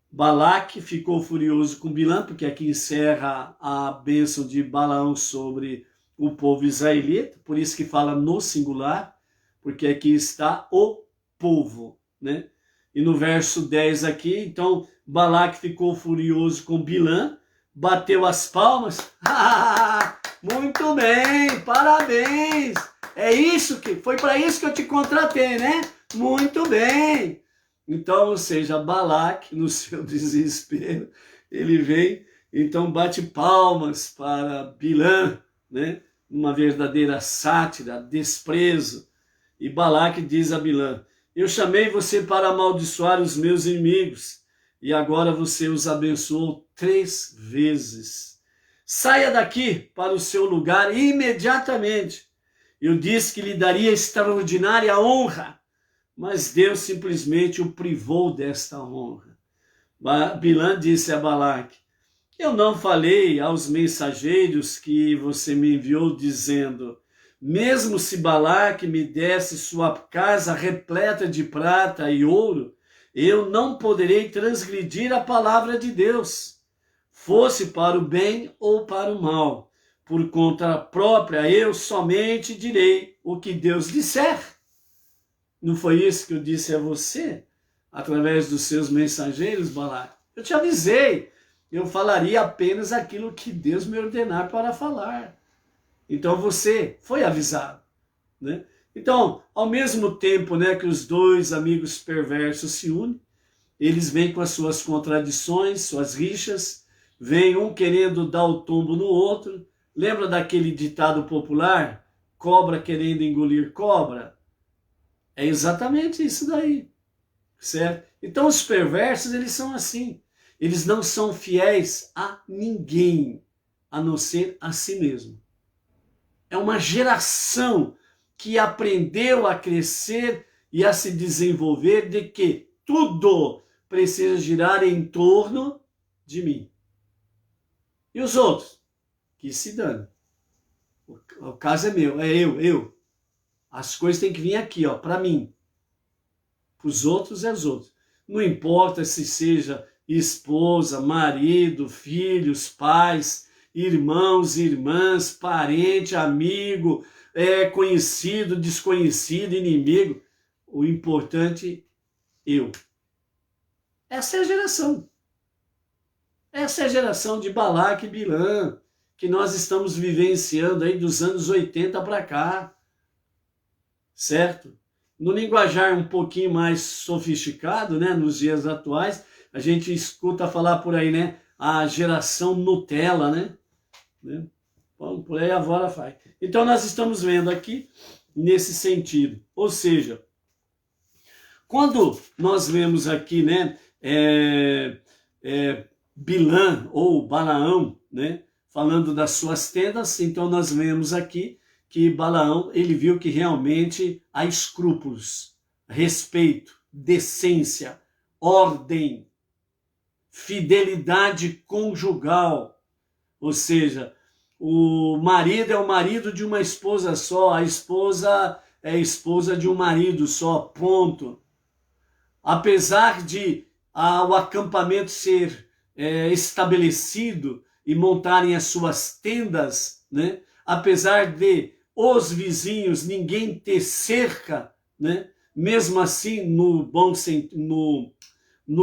Balaque ficou furioso com Bilã, porque aqui encerra a bênção de Balaão sobre o povo israelita, por isso que fala no singular, porque aqui está o povo, né? E no verso 10 aqui, então, Balaque ficou furioso com Bilã, bateu as palmas. Muito bem, parabéns! Foi para isso que eu te contratei, né? Muito bem! Então, ou seja, Balaque, no seu desespero, ele vem, então bate palmas para Bilã, né? Uma verdadeira sátira, desprezo. E Balaque diz a Bilã: eu chamei você para amaldiçoar os meus inimigos, e agora você os abençoou 3 vezes. Saia daqui para o seu lugar imediatamente. Eu disse que lhe daria extraordinária honra, mas Deus simplesmente o privou desta honra. Bilã disse a Balaque: eu não falei aos mensageiros que você me enviou dizendo, mesmo se Balaque me desse sua casa repleta de prata e ouro, eu não poderei transgredir a palavra de Deus, fosse para o bem ou para o mal. Por conta própria, eu somente direi o que Deus disser. Não foi isso que eu disse a você, através dos seus mensageiros, Balaque? Eu te avisei, eu falaria apenas aquilo que Deus me ordenar para falar. Então você foi avisado, né? Então, ao mesmo tempo, né, que os dois amigos perversos se unem, eles vêm com as suas contradições, suas rixas, vem um querendo dar o tombo no outro. Lembra daquele ditado popular? Cobra querendo engolir cobra? É exatamente isso daí, certo? Então os perversos, eles são assim. Eles não são fiéis a ninguém, a não ser a si mesmo. É uma geração que aprendeu a crescer e a se desenvolver de que tudo precisa girar em torno de mim. E os outros? Que se dane. O caso é meu, é eu. As coisas têm que vir aqui, ó, para mim. Para os outros é os outros. Não importa se seja esposa, marido, filhos, pais, irmãos, irmãs, parente, amigo, conhecido, desconhecido, inimigo. O importante, eu. Essa é a geração. Essa é a geração de Balaque e Bilã, que nós estamos vivenciando aí dos anos 80 para cá. Certo? No linguajar um pouquinho mais sofisticado, né, nos dias atuais, a gente escuta falar por aí, né, a geração Nutella, né? Bom, por aí a vora faz. Então nós estamos vendo aqui nesse sentido. Ou seja, quando nós vemos aqui, né, Bilã ou Balaão, né, falando das suas tendas, então nós vemos aqui que Balaão, ele viu que realmente há escrúpulos, respeito, decência, ordem, fidelidade conjugal. Ou seja, o marido é o marido de uma esposa só, a esposa é a esposa de um marido só, ponto. Apesar de o acampamento ser estabelecido e montarem as suas tendas, né? Apesar de os vizinhos ninguém ter cerca, né? Mesmo assim, no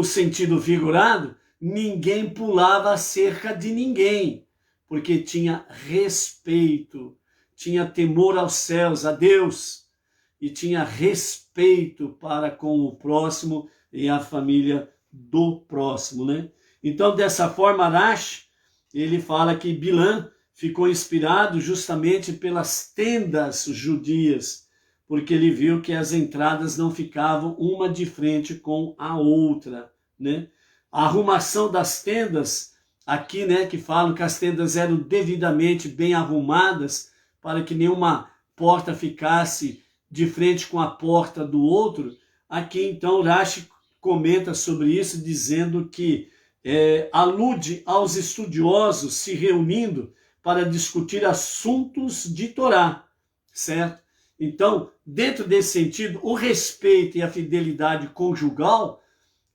sentido figurado, ninguém pulava a cerca de ninguém, porque tinha respeito, tinha temor aos céus, a Deus, e tinha respeito para com o próximo e a família do próximo, né? Então, dessa forma, Arash, ele fala que Bilã ficou inspirado justamente pelas tendas judias, porque ele viu que as entradas não ficavam uma de frente com a outra, né? A arrumação das tendas, aqui, né, que falam que as tendas eram devidamente bem arrumadas para que nenhuma porta ficasse de frente com a porta do outro. Aqui, então, Rashi comenta sobre isso, dizendo que alude aos estudiosos se reunindo para discutir assuntos de Torá, certo? Então, dentro desse sentido, o respeito e a fidelidade conjugal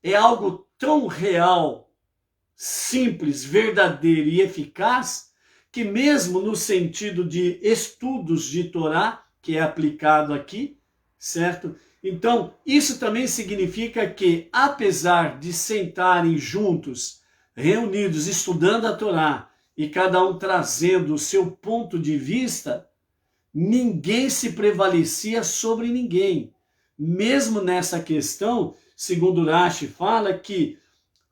é algo tão real, simples, verdadeiro e eficaz, que mesmo no sentido de estudos de Torá, que é aplicado aqui, certo? Então, isso também significa que, apesar de sentarem juntos, reunidos, estudando a Torá, e cada um trazendo o seu ponto de vista, ninguém se prevalecia sobre ninguém. Mesmo nessa questão, segundo Rashi fala que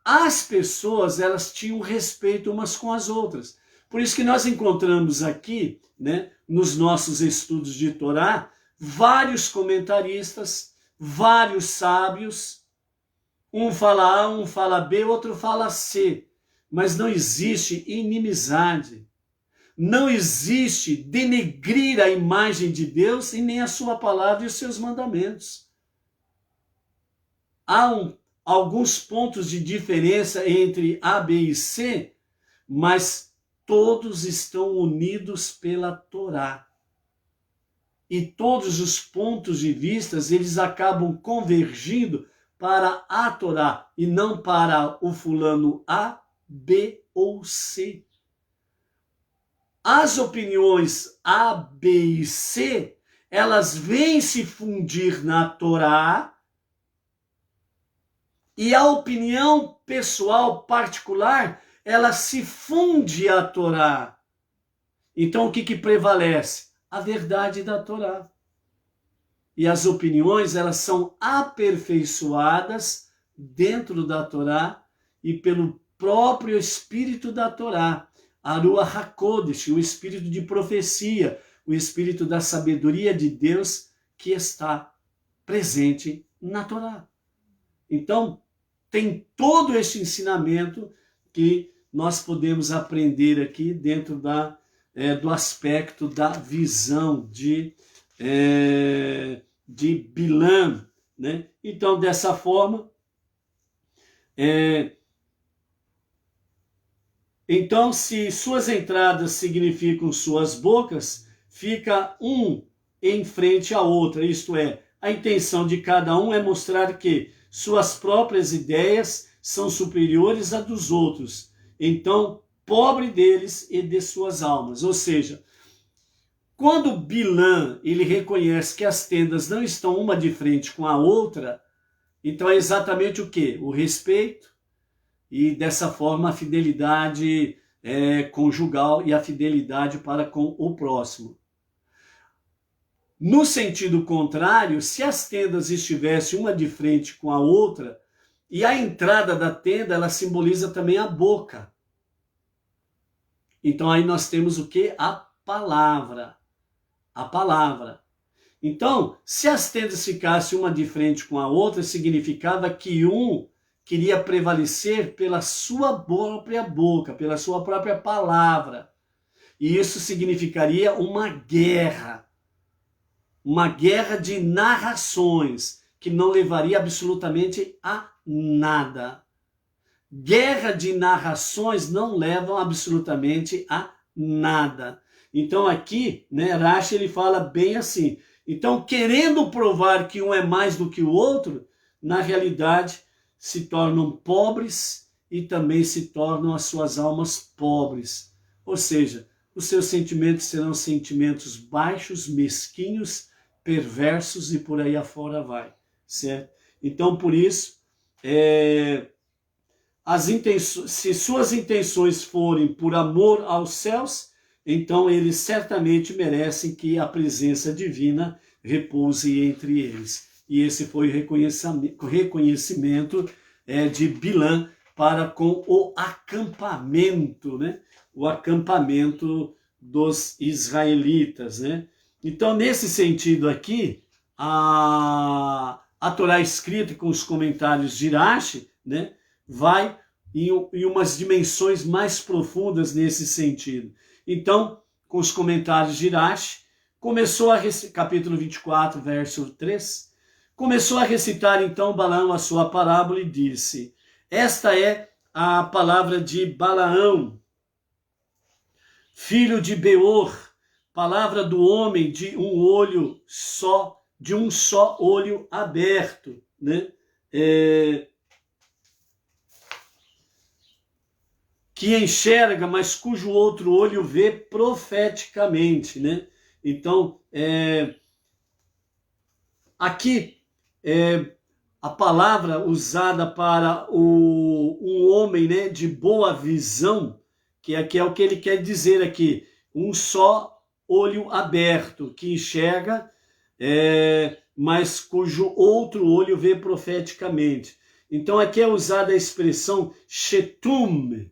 as pessoas, elas tinham respeito umas com as outras. Por isso que nós encontramos aqui, né, nos nossos estudos de Torá, vários comentaristas, vários sábios, um fala A, um fala B, outro fala C, mas não existe inimizade, não existe denegrir a imagem de Deus e nem a sua palavra e os seus mandamentos. Há alguns pontos de diferença entre A, B e C, mas todos estão unidos pela Torá. E todos os pontos de vista, eles acabam convergindo para a Torá e não para o fulano A, B ou C. As opiniões A, B e C, elas vêm se fundir na Torá, e a opinião pessoal particular, ela se funde à Torá. Então, o que prevalece? A verdade da Torá. E as opiniões, elas são aperfeiçoadas dentro da Torá e pelo próprio espírito da Torá, Aruach HaKodesh, o espírito de profecia, o espírito da sabedoria de Deus que está presente na Torá. Então, tem todo este ensinamento que nós podemos aprender aqui dentro do aspecto da visão de Bilã, né? Então, dessa forma, então, se suas entradas significam suas bocas, fica um em frente à outra, isto é, a intenção de cada um é mostrar que suas próprias ideias são superiores à dos outros. Então, pobre deles e de suas almas. Ou seja, quando Bilã ele reconhece que as tendas não estão uma de frente com a outra, então é exatamente o quê? O respeito e, dessa forma, a fidelidade conjugal e a fidelidade para com o próximo. No sentido contrário, se as tendas estivessem uma de frente com a outra, e a entrada da tenda, ela simboliza também a boca. Então aí nós temos o quê? A palavra. A palavra. Então, se as tendas ficassem uma de frente com a outra, significava que um queria prevalecer pela sua própria boca, pela sua própria palavra. E isso significaria uma guerra de narrações, que não levaria absolutamente a nada. Guerra de narrações não levam absolutamente a nada. Então aqui, né, Rashi ele fala bem assim. Então, querendo provar que um é mais do que o outro, na realidade se tornam pobres e também se tornam as suas almas pobres. Ou seja, os seus sentimentos serão sentimentos baixos, mesquinhos, perversos e por aí afora vai, certo? Então, por isso, se suas intenções forem por amor aos céus, então eles certamente merecem que a presença divina repouse entre eles. E esse foi o reconhecimento de Bilã para com o acampamento, né? O acampamento dos israelitas, né? Então, nesse sentido aqui, a Torá escrita com os comentários de Irache, né, vai em umas dimensões mais profundas nesse sentido. Então, com os comentários de Irache, capítulo 24, verso 3, começou a recitar então Balaão a sua parábola e disse: esta é a palavra de Balaão, filho de Beor, palavra do homem de um olho só, de um só olho aberto, né? Que enxerga, mas cujo outro olho vê profeticamente, né? Então, aqui, a palavra usada para um homem, né, de boa visão, que é o que ele quer dizer aqui, um só olho aberto, que enxerga, mas cujo outro olho vê profeticamente. Então aqui é usada a expressão shetum,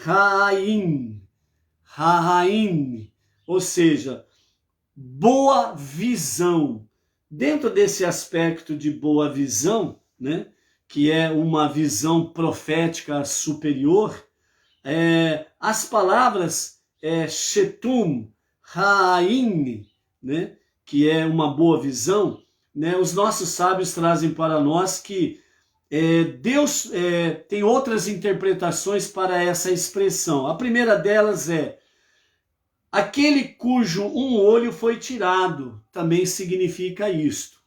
Ha'ain, ou seja, boa visão. Dentro desse aspecto de boa visão, né, que é uma visão profética superior, as palavras shetum, Ha'ain, né, que é uma boa visão, né, os nossos sábios trazem para nós que Deus tem outras interpretações para essa expressão. A primeira delas é aquele cujo um olho foi tirado, também significa isto.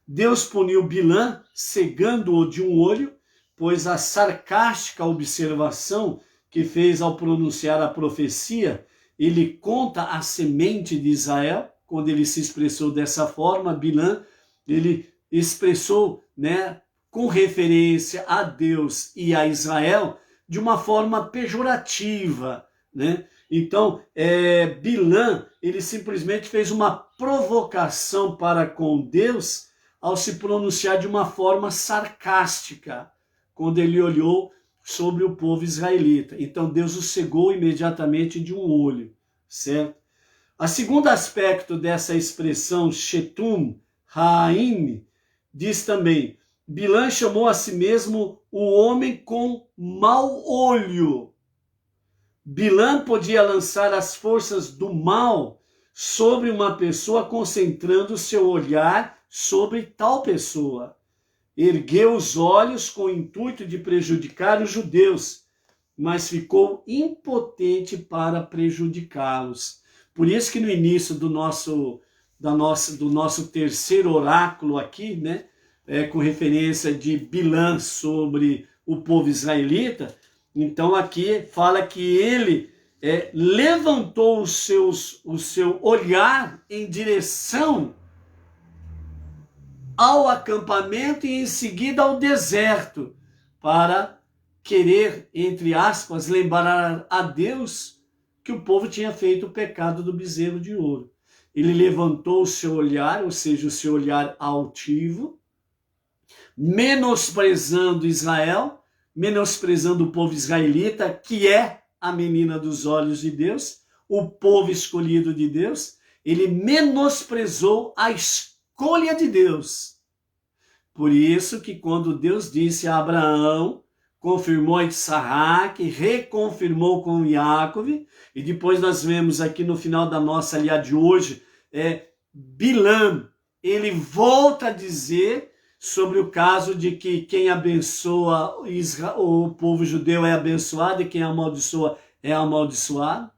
Deus puniu Bilã, cegando-o de um olho, pois a sarcástica observação que fez ao pronunciar a profecia, ele conta a semente de Israel, quando ele se expressou dessa forma, Bilã, ele expressou, né, com referência a Deus e a Israel, de uma forma pejorativa, né? Então, Bilã, ele simplesmente fez uma provocação para com Deus ao se pronunciar de uma forma sarcástica, quando ele olhou sobre o povo israelita. Então, Deus o cegou imediatamente de um olho, certo? O segundo aspecto dessa expressão, shetum, Ha'ain, diz também, Bilã chamou a si mesmo o homem com mau olho. Bilã podia lançar as forças do mal sobre uma pessoa, concentrando seu olhar sobre tal pessoa. Ergueu os olhos com o intuito de prejudicar os judeus, mas ficou impotente para prejudicá-los. Por isso que no início do nosso terceiro oráculo aqui, né, com referência de Bilã sobre o povo israelita, então aqui fala que ele levantou o seu olhar em direção ao acampamento e em seguida ao deserto, para querer, entre aspas, lembrar a Deus que o povo tinha feito o pecado do bezerro de ouro. Ele levantou o seu olhar, ou seja, o seu olhar altivo, menosprezando Israel, menosprezando o povo israelita, que é a menina dos olhos de Deus, o povo escolhido de Deus. Ele menosprezou a escolha de Deus. Por isso que quando Deus disse a Abraão, confirmou a Isaac, reconfirmou com Jacob, e depois nós vemos aqui no final da nossa aliá de hoje, Bilã, ele volta a dizer sobre o caso de que quem abençoa o povo judeu é abençoado e quem amaldiçoa é amaldiçoado.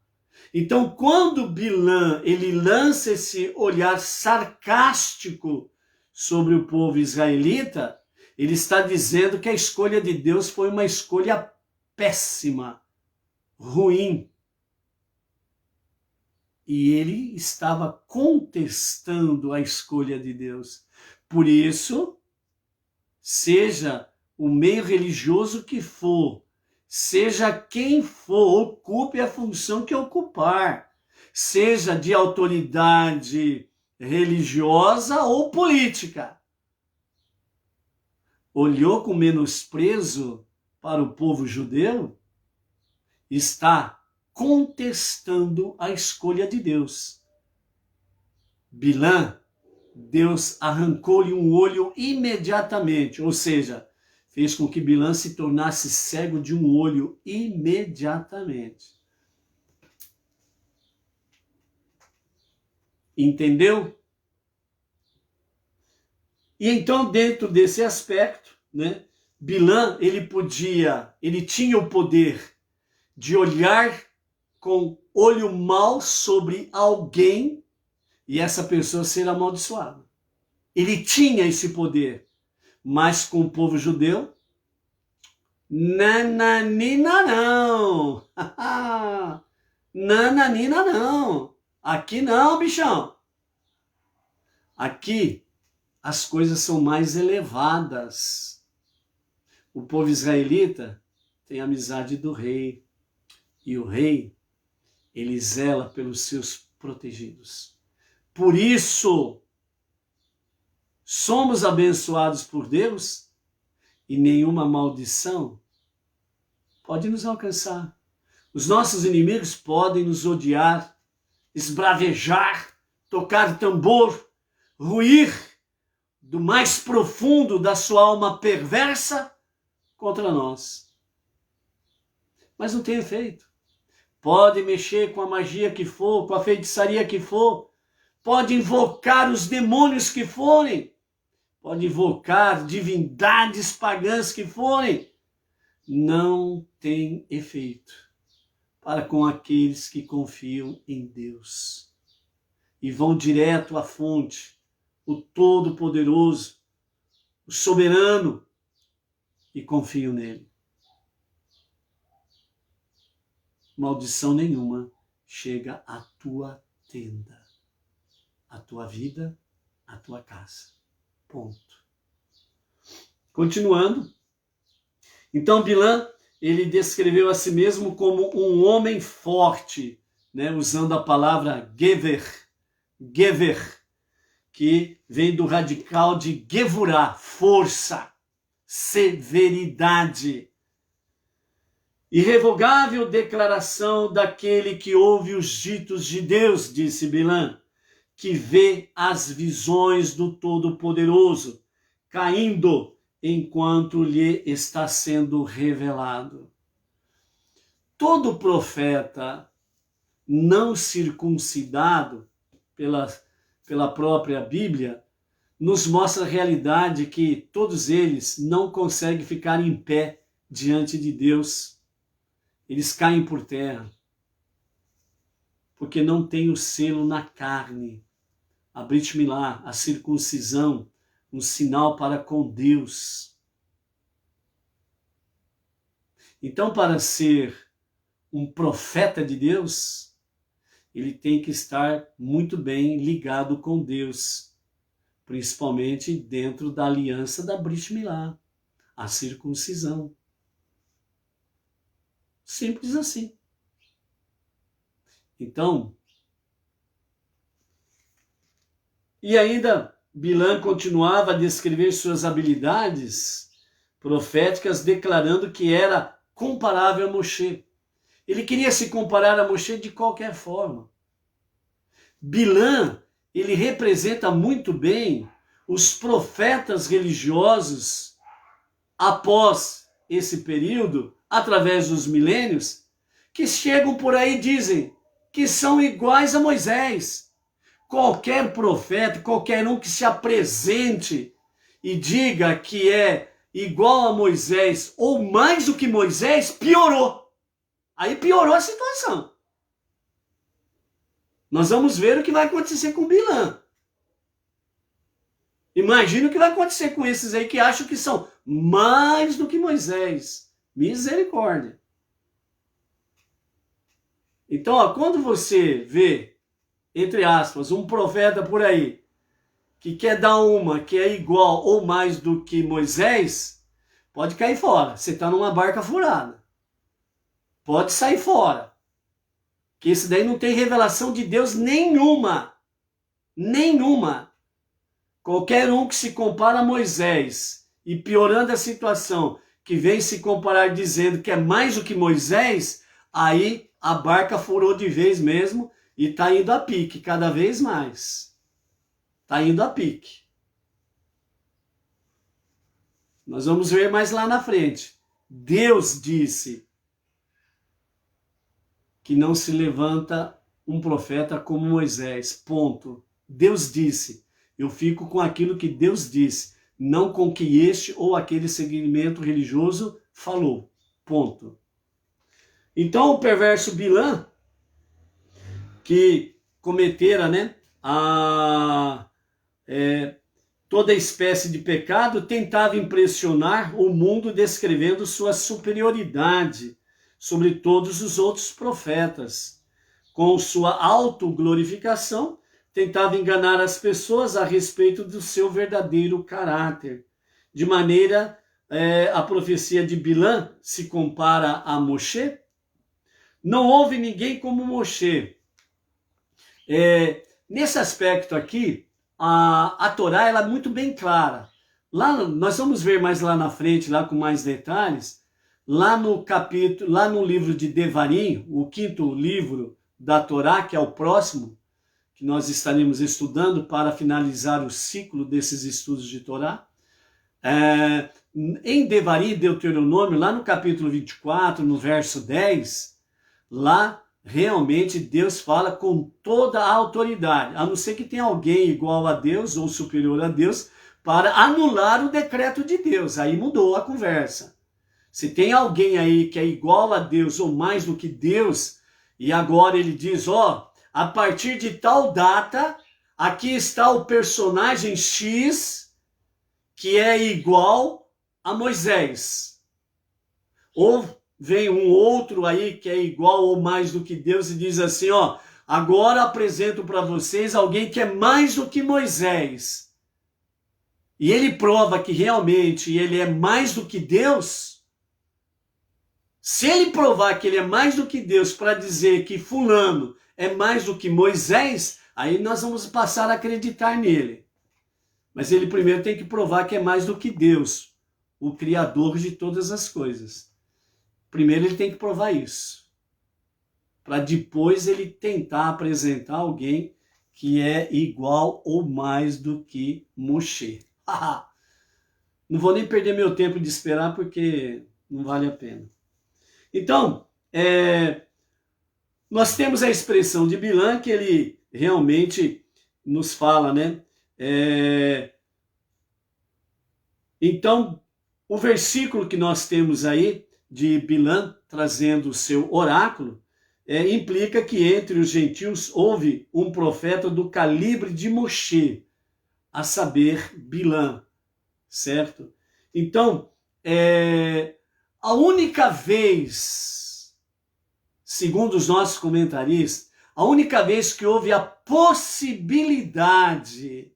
Então, quando Bilã, ele lança esse olhar sarcástico sobre o povo israelita, ele está dizendo que a escolha de Deus foi uma escolha péssima, ruim. E ele estava contestando a escolha de Deus. Por isso, seja o meio religioso que for, seja quem for, ocupe a função que ocupar, seja de autoridade religiosa ou política, olhou com menosprezo para o povo judeu, está contestando a escolha de Deus. Bilã, Deus arrancou-lhe um olho imediatamente, ou seja, fez com que Bilã se tornasse cego de um olho imediatamente. Entendeu? E então, dentro desse aspecto, né, Bilã, ele tinha o poder de olhar com olho mau sobre alguém e essa pessoa ser amaldiçoada. Ele tinha esse poder, mas com o povo judeu, nananina não. Nananina não. Aqui não, bichão. Aqui as coisas são mais elevadas. O povo israelita tem a amizade do rei. E o rei, ele zela pelos seus protegidos. Por isso, somos abençoados por Deus e nenhuma maldição pode nos alcançar. Os nossos inimigos podem nos odiar, esbravejar, tocar tambor, ruir do mais profundo da sua alma perversa contra nós. Mas não tem efeito. Pode mexer com a magia que for, com a feitiçaria que for, pode invocar os demônios que forem, pode invocar divindades pagãs que forem, não tem efeito para com aqueles que confiam em Deus e vão direto à fonte, o Todo-Poderoso, o Soberano, e confiam nele. Maldição nenhuma chega à tua tenda, à tua vida, à tua casa. Ponto. Continuando. Então Bilã, ele descreveu a si mesmo como um homem forte, né, usando a palavra gever, que vem do radical de gevurá, força, severidade. Irrevogável declaração daquele que ouve os ditos de Deus, disse Bilã, que vê as visões do Todo-Poderoso caindo enquanto lhe está sendo revelado. Todo profeta não circuncidado pela própria Bíblia nos mostra a realidade que todos eles não conseguem ficar em pé diante de Deus. Eles caem por terra, porque não tem o selo na carne. A Brit Milá, a circuncisão, um sinal para com Deus. Então, para ser um profeta de Deus, ele tem que estar muito bem ligado com Deus, principalmente dentro da aliança da Brit Milá, a circuncisão. Simples assim. Então, e ainda Bilã continuava a descrever suas habilidades proféticas, declarando que era comparável a Moshe. Ele queria se comparar a Moshe de qualquer forma. Bilã, ele representa muito bem os profetas religiosos após esse período, através dos milênios, que chegam por aí e dizem que são iguais a Moisés. Qualquer profeta, qualquer um que se apresente e diga que é igual a Moisés ou mais do que Moisés, piorou. Aí piorou a situação. Nós vamos ver o que vai acontecer com Bilã. Imagina o que vai acontecer com esses aí que acham que são mais do que Moisés. Misericórdia. Então, ó, quando você vê, entre aspas, um profeta por aí, que quer dar uma que é igual ou mais do que Moisés, pode cair fora. Você está numa barca furada. Pode sair fora. Que esse daí não tem revelação de Deus nenhuma. Nenhuma. Qualquer um que se compara a Moisés e piorando a situação, que vem se comparar dizendo que é mais do que Moisés, aí a barca furou de vez mesmo e está indo a pique cada vez mais. Está indo a pique. Nós vamos ver mais lá na frente. Deus disse que não se levanta um profeta como Moisés. Ponto. Deus disse. Eu fico com aquilo que Deus disse, não com o que este ou aquele segmento religioso falou. Ponto. Então o perverso Bilã, que cometera, né, toda espécie de pecado, tentava impressionar o mundo descrevendo sua superioridade sobre todos os outros profetas. Com sua autoglorificação, tentava enganar as pessoas a respeito do seu verdadeiro caráter. De maneira, a profecia de Bilã se compara a Moshe. Não houve ninguém como Moshe. Nesse aspecto aqui, a Torá ela é muito bem clara. Lá, nós vamos ver mais lá na frente, lá com mais detalhes, lá no livro de Devarim, o 5º livro da Torá, que é o próximo, que nós estaremos estudando para finalizar o ciclo desses estudos de Torá. Em Devarim, Deuteronômio, lá no capítulo 24, no verso 10, lá realmente Deus fala com toda a autoridade, a não ser que tenha alguém igual a Deus ou superior a Deus para anular o decreto de Deus. Aí mudou a conversa. Se tem alguém aí que é igual a Deus ou mais do que Deus, e agora ele diz, a partir de tal data, aqui está o personagem X que é igual a Moisés. Ou vem um outro aí que é igual ou mais do que Deus e diz assim, agora apresento para vocês alguém que é mais do que Moisés. E ele prova que realmente ele é mais do que Deus. Se ele provar que ele é mais do que Deus para dizer que fulano é mais do que Moisés, aí nós vamos passar a acreditar nele. Mas ele primeiro tem que provar que é mais do que Deus, o Criador de todas as coisas. Primeiro ele tem que provar isso, para depois ele tentar apresentar alguém que é igual ou mais do que Moshe. Não vou nem perder meu tempo de esperar, porque não vale a pena. Então, nós temos a expressão de Bilã, que ele realmente nos fala, né? Então, o versículo que nós temos aí, de Bilã trazendo o seu oráculo, implica que entre os gentios houve um profeta do calibre de Moshe, a saber, Bilã, certo? Então, a única vez, segundo os nossos comentaristas, a única vez que houve a possibilidade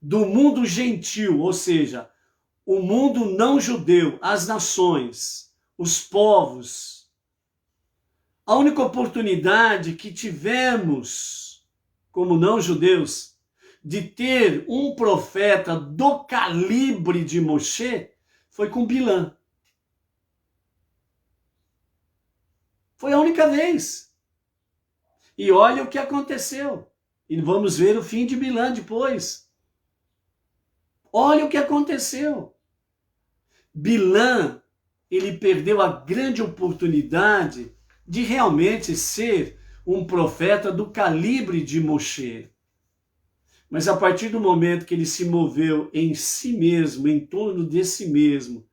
do mundo gentil, ou seja, o mundo não judeu, as nações, os povos, a única oportunidade que tivemos como não judeus de ter um profeta do calibre de Moshe foi com Bilã. Foi a única vez. E olha o que aconteceu. E vamos ver o fim de Bilã depois. Olha o que aconteceu. Bilã, ele perdeu a grande oportunidade de realmente ser um profeta do calibre de Moshe. Mas a partir do momento que ele se moveu em si mesmo, em torno de si mesmo,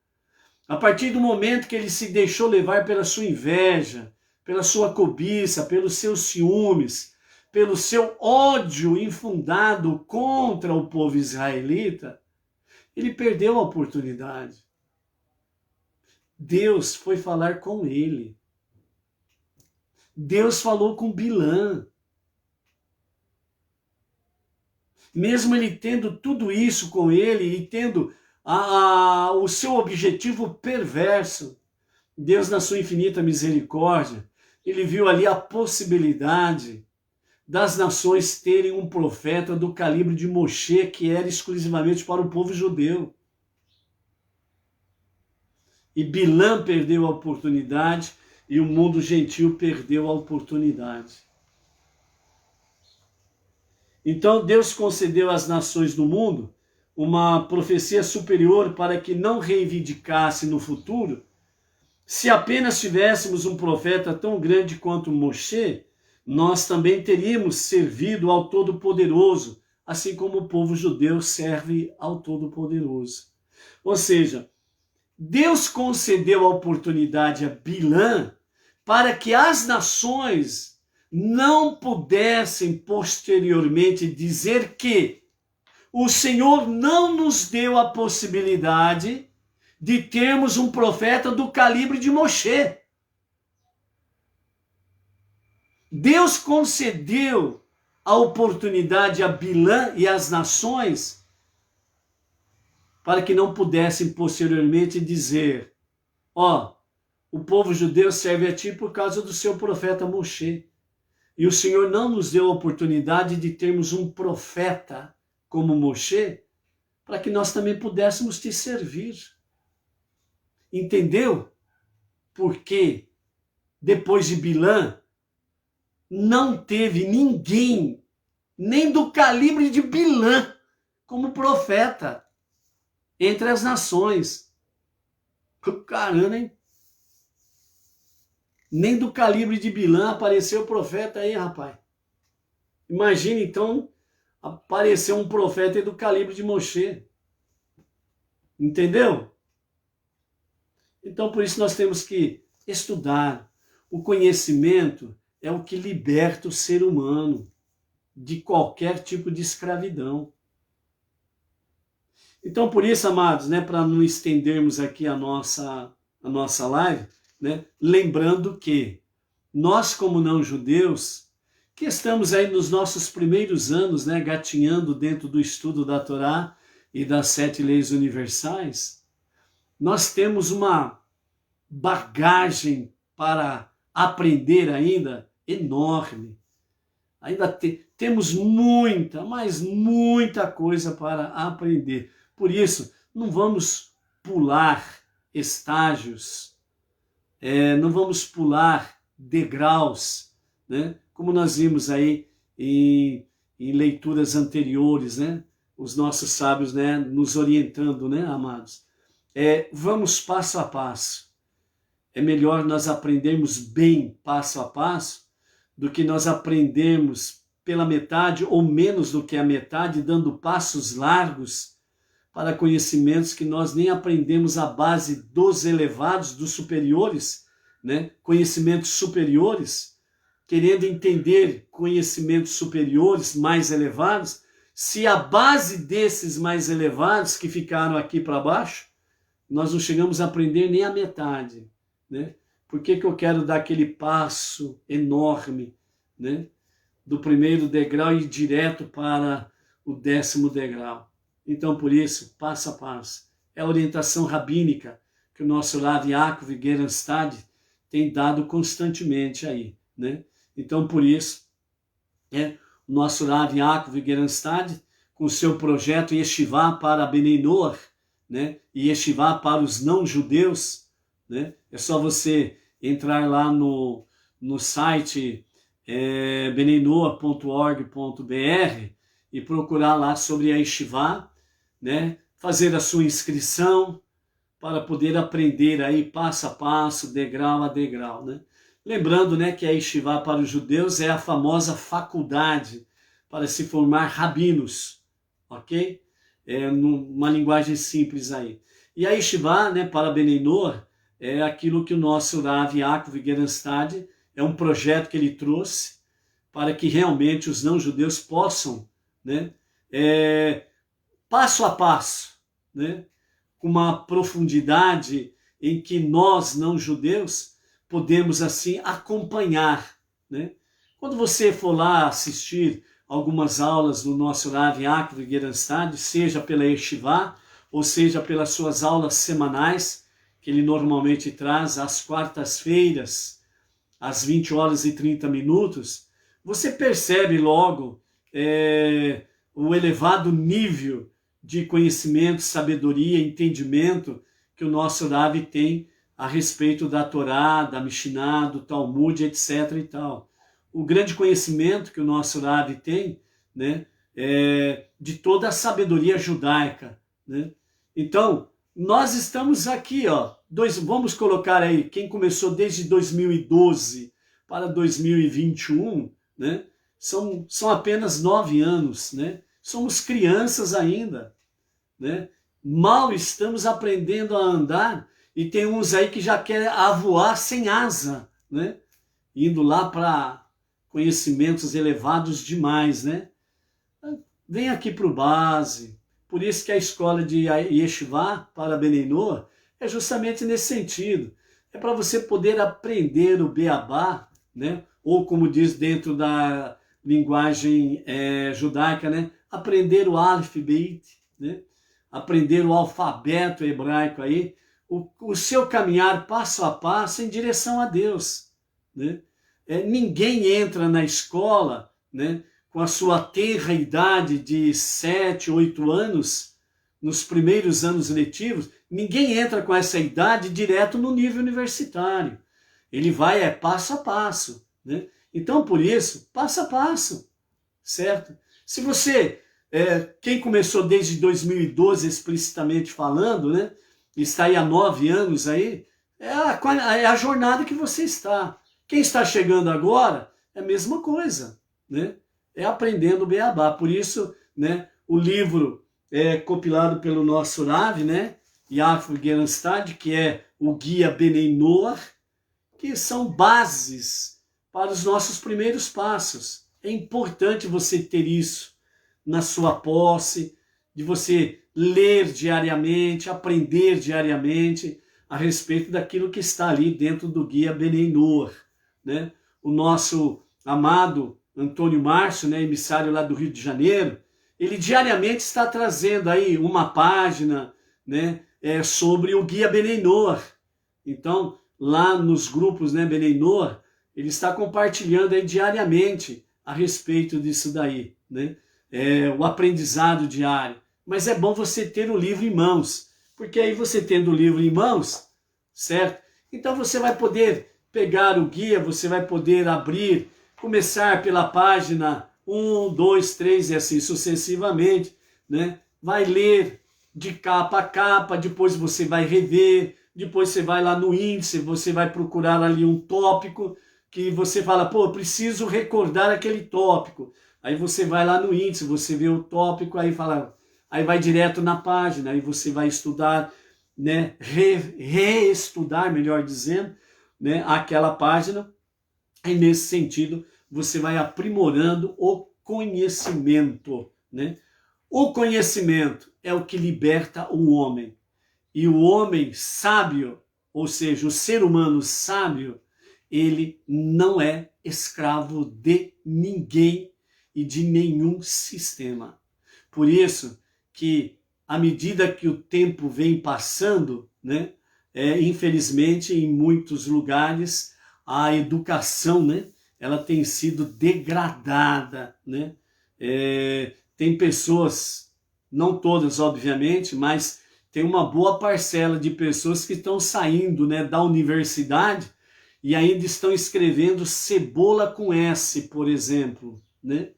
a partir do momento que ele se deixou levar pela sua inveja, pela sua cobiça, pelos seus ciúmes, pelo seu ódio infundado contra o povo israelita, ele perdeu a oportunidade. Deus foi falar com ele. Deus falou com Bilã. Mesmo ele tendo tudo isso com ele e tendo o seu objetivo perverso, Deus, na sua infinita misericórdia, ele viu ali a possibilidade das nações terem um profeta do calibre de Moshe, que era exclusivamente para o povo judeu. E Bilã perdeu a oportunidade e o mundo gentil perdeu a oportunidade. Então Deus concedeu às nações do mundo uma profecia superior para que não reivindicasse no futuro. Se apenas tivéssemos um profeta tão grande quanto Moshe, nós também teríamos servido ao Todo-Poderoso, assim como o povo judeu serve ao Todo-Poderoso. Ou seja, Deus concedeu a oportunidade a Bilã para que as nações não pudessem posteriormente dizer que o Senhor não nos deu a possibilidade de termos um profeta do calibre de Moshe. Deus concedeu a oportunidade a Bilã e às nações para que não pudessem posteriormente dizer: ó, o povo judeu serve a ti por causa do seu profeta Moshe. E o Senhor não nos deu a oportunidade de termos um profeta como Moshe, para que nós também pudéssemos te servir. Entendeu? Porque depois de Bilã, não teve ninguém, nem do calibre de Bilã, como profeta entre as nações. Caramba, hein? Nem do calibre de Bilã apareceu profeta aí, rapaz. Imagina, então, aparecer um profeta do calibre de Moshe. Entendeu? Então, por isso nós temos que estudar. O conhecimento é o que liberta o ser humano de qualquer tipo de escravidão. Então, por isso, amados, né, para não estendermos aqui a nossa live, né, lembrando que nós, como não-judeus, que estamos aí nos nossos primeiros anos, né, gatinhando dentro do estudo da Torá e das 7 leis universais, nós temos uma bagagem para aprender ainda enorme. Ainda temos muita, mas muita coisa para aprender. Por isso, não vamos pular estágios, não vamos pular degraus, né? Como nós vimos aí em leituras anteriores, né? Os nossos sábios, né, nos orientando, né, amados? Vamos passo a passo. É melhor nós aprendermos bem passo a passo do que nós aprendermos pela metade ou menos do que a metade, dando passos largos para conhecimentos que nós nem aprendemos a base dos elevados, dos superiores, né? Conhecimentos superiores, querendo entender conhecimentos superiores, mais elevados, se a base desses mais elevados que ficaram aqui para baixo, nós não chegamos a aprender nem a metade, né? Por que eu quero dar aquele passo enorme, né, do primeiro degrau e ir direto para o 10º degrau? Então, por isso, passo a passo. É a orientação rabínica que o nosso Rav Yaakov Gerenstad tem dado constantemente aí, né? Então, por isso, o nosso Rav Yaakov Gerenstad, com o seu projeto Yeshivá para Benei Noach, né, e Yeshivá para os não-judeus, né? É só você entrar lá no site benenoa.org.br e procurar lá sobre a Yeshivá, né? Fazer a sua inscrição para poder aprender aí passo a passo, degrau a degrau, né? Lembrando, né, que a Yeshivá para os judeus é a famosa faculdade para se formar rabinos, ok? Numa linguagem simples aí. E a Yeshivá, né, para Benei Noach, é aquilo que o nosso Rav Yaakov Gerenstad, é um projeto que ele trouxe para que realmente os não-judeus possam, né, passo a passo, né, com uma profundidade em que nós, não-judeus, podemos assim acompanhar, né? Quando você for lá assistir algumas aulas do nosso Rav Yaakov Gerenstad, seja pela Yeshiva, ou seja pelas suas aulas semanais, que ele normalmente traz às quartas-feiras, às 20h30, você percebe logo o elevado nível de conhecimento, sabedoria, entendimento que o nosso Rav tem a respeito da Torá, da Mishnah, do Talmud, etc. e tal. O grande conhecimento que o nosso Rav tem, né, de toda a sabedoria judaica, né? Então, nós estamos aqui, ó, vamos colocar aí, quem começou desde 2012 para 2021, né, são apenas 9 anos, né? Somos crianças ainda, né? Mal estamos aprendendo a andar e tem uns aí que já querem voar sem asa, né? Indo lá para conhecimentos elevados demais, né? Vem aqui para o base. Por isso que a escola de Yeshiva para Benei Noach é justamente nesse sentido. É para você poder aprender o beabá, né? Ou como diz dentro da linguagem judaica, né? Aprender o Aleph Beit, né? Aprender o alfabeto hebraico aí, o seu caminhar passo a passo em direção a Deus, né? Ninguém entra na escola, né, com a sua tenra idade de 7, 8 anos, nos primeiros anos letivos, ninguém entra com essa idade direto no nível universitário. Ele vai passo a passo, né? Então, por isso, passo a passo, certo? Se você, quem começou desde 2012, explicitamente falando, né, está aí há 9 anos aí, é a jornada que você está. Quem está chegando agora é a mesma coisa, né? É aprendendo o beabá. Por isso, né, o livro compilado pelo nosso Rav, né, Yaakov Gerenstad, que é o Guia Benei Noach, que são bases para os nossos primeiros passos. É importante você ter isso na sua posse, de você ler diariamente, aprender diariamente a respeito daquilo que está ali dentro do Guia Benei Noach, né? O nosso amado Antônio Márcio, né, emissário lá do Rio de Janeiro, ele diariamente está trazendo aí uma página, né, sobre o Guia Benei Noach. Então, lá nos grupos, né, Benei Noach, ele está compartilhando aí diariamente a respeito disso daí, né? O aprendizado diário. Mas é bom você ter o livro em mãos, porque aí você tendo o livro em mãos, certo? Então você vai poder pegar o guia, você vai poder abrir, começar pela página 1, 2, 3 e assim sucessivamente, né? Vai ler de capa a capa, depois você vai rever, depois você vai lá no índice, você vai procurar ali um tópico que você fala, pô, eu preciso recordar aquele tópico. Aí você vai lá no índice, você vê o tópico, aí fala, aí vai direto na página, aí você vai estudar, né? Reestudar, melhor dizendo, né, aquela página, e nesse sentido você vai aprimorando o conhecimento, né? O conhecimento é o que liberta o homem, e o homem sábio, ou seja, o ser humano sábio, ele não é escravo de ninguém e de nenhum sistema. Por isso que, à medida que o tempo vem passando, né, infelizmente, em muitos lugares, a educação, né, ela tem sido degradada, né? Tem pessoas, não todas, obviamente, mas tem uma boa parcela de pessoas que estão saindo, né, da universidade e ainda estão escrevendo cebola com S, por exemplo, né?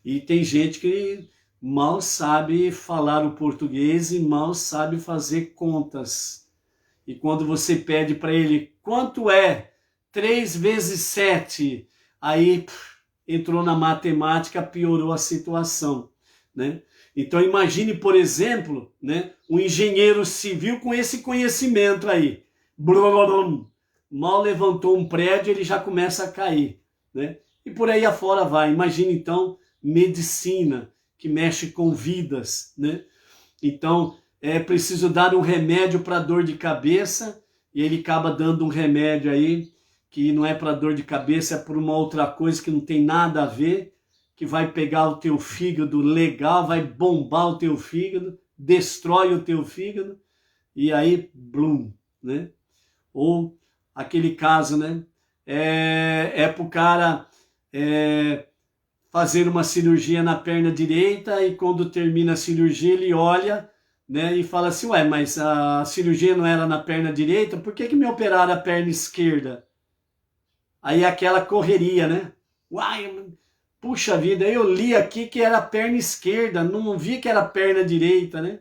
E tem gente que mal sabe falar o português e mal sabe fazer contas. E quando você pede para ele quanto é 3 vezes 7, aí entrou na matemática, piorou a situação, né? Então imagine, por exemplo, né, um engenheiro civil com esse conhecimento aí. Mal levantou um prédio, ele já começa a cair, né? e por aí afora vai. Imagina então medicina, que mexe com vidas, né? Então é preciso dar um remédio para dor de cabeça, e ele acaba dando um remédio aí que não é para dor de cabeça, é por uma outra coisa que não tem nada a ver, que vai pegar o teu fígado legal, vai bombar o teu fígado, destrói o teu fígado, e aí, blum, né? Ou aquele caso, né? Para o cara fazer uma cirurgia na perna direita, e quando termina a cirurgia ele olha, né, e fala assim, ué, mas a cirurgia não era na perna direita, por que me operaram a perna esquerda? Aí aquela correria, né? Uai, puxa vida, eu li aqui que era a perna esquerda, não vi que era a perna direita, né?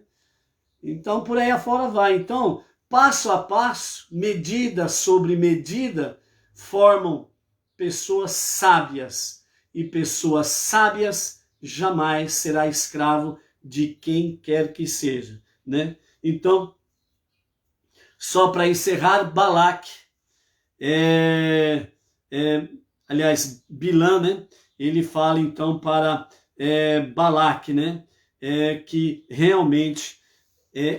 Então por aí afora vai. Então, passo a passo, medida sobre medida, formam pessoas sábias. E pessoas sábias jamais será escravo de quem quer que seja, né? Então, só para encerrar, Balaque, aliás, Bilã, né? Ele fala então para Balaque, né? Que realmente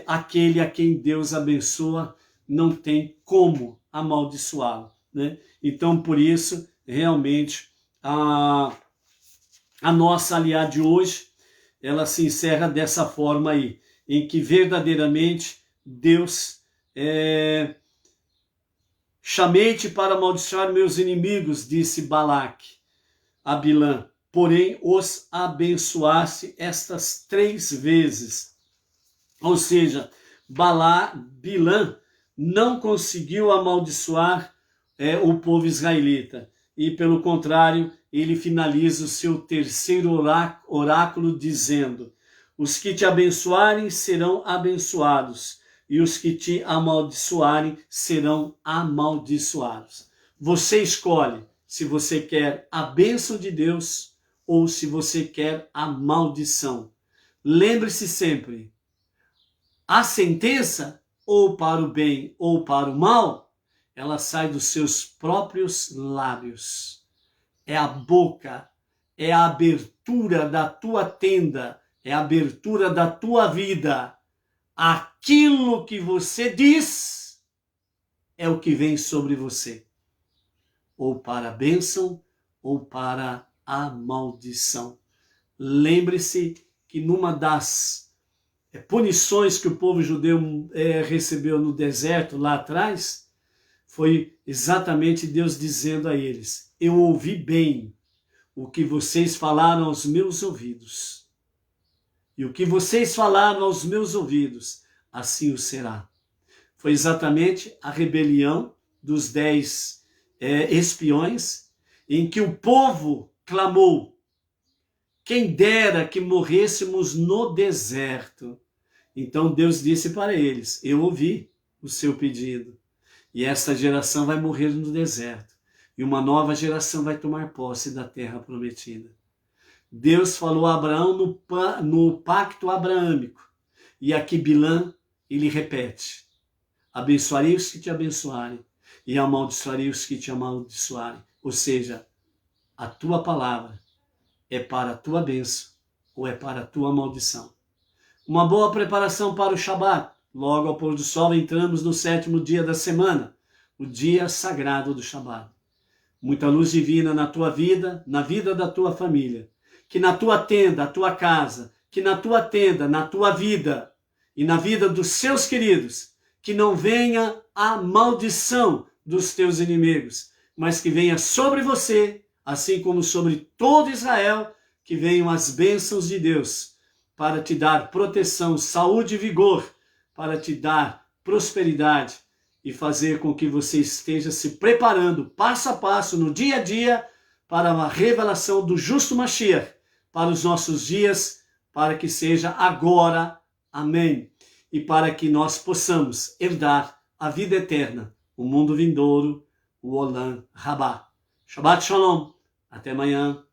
aquele a quem Deus abençoa não tem como amaldiçoá-lo, né? Então, por isso, realmente, a nossa aliada de hoje, ela se encerra dessa forma aí, em que verdadeiramente Deus chamei-te para amaldiçoar meus inimigos, disse Balaque a Bilã, porém os abençoaste estas 3 vezes. Ou seja, Bilã não conseguiu amaldiçoar o povo israelita, e pelo contrário, ele finaliza o seu terceiro oráculo dizendo: os que te abençoarem serão abençoados, e os que te amaldiçoarem serão amaldiçoados. Você escolhe se você quer a bênção de Deus ou se você quer a maldição. Lembre-se sempre, a sentença, ou para o bem ou para o mal, ela sai dos seus próprios lábios. É a boca, é a abertura da tua tenda, é a abertura da tua vida. Aquilo que você diz é o que vem sobre você, ou para a bênção ou para a maldição. Lembre-se que numa das punições que o povo judeu recebeu no deserto lá atrás, foi exatamente Deus dizendo a eles: eu ouvi bem o que vocês falaram aos meus ouvidos. E o que vocês falaram aos meus ouvidos, assim o será. Foi exatamente a rebelião dos 10 espiões, em que o povo clamou: quem dera que morrêssemos no deserto. Então Deus disse para eles: eu ouvi o seu pedido. E esta geração vai morrer no deserto. E uma nova geração vai tomar posse da terra prometida. Deus falou a Abraão no pacto abraâmico. E aqui Bilã, ele repete: abençoarei os que te abençoarem e amaldiçoarei os que te amaldiçoarem. Ou seja, a tua palavra é para a tua bênção ou é para a tua maldição. Uma boa preparação para o Shabat. Logo ao pôr do sol entramos no 7º dia da semana, o dia sagrado do Shabat. Muita luz divina na tua vida, na vida da tua família. Que na tua tenda, a tua casa, que na tua tenda, na tua vida e na vida dos seus queridos, que não venha a maldição dos teus inimigos, mas que venha sobre você, assim como sobre todo Israel, que venham as bênçãos de Deus para te dar proteção, saúde e vigor, para te dar prosperidade e fazer com que você esteja se preparando passo a passo, no dia a dia, para a revelação do justo Mashiach, para os nossos dias, para que seja agora. Amém. E para que nós possamos herdar a vida eterna, o mundo vindouro, o Olam Rabá. Shabbat Shalom. Até amanhã.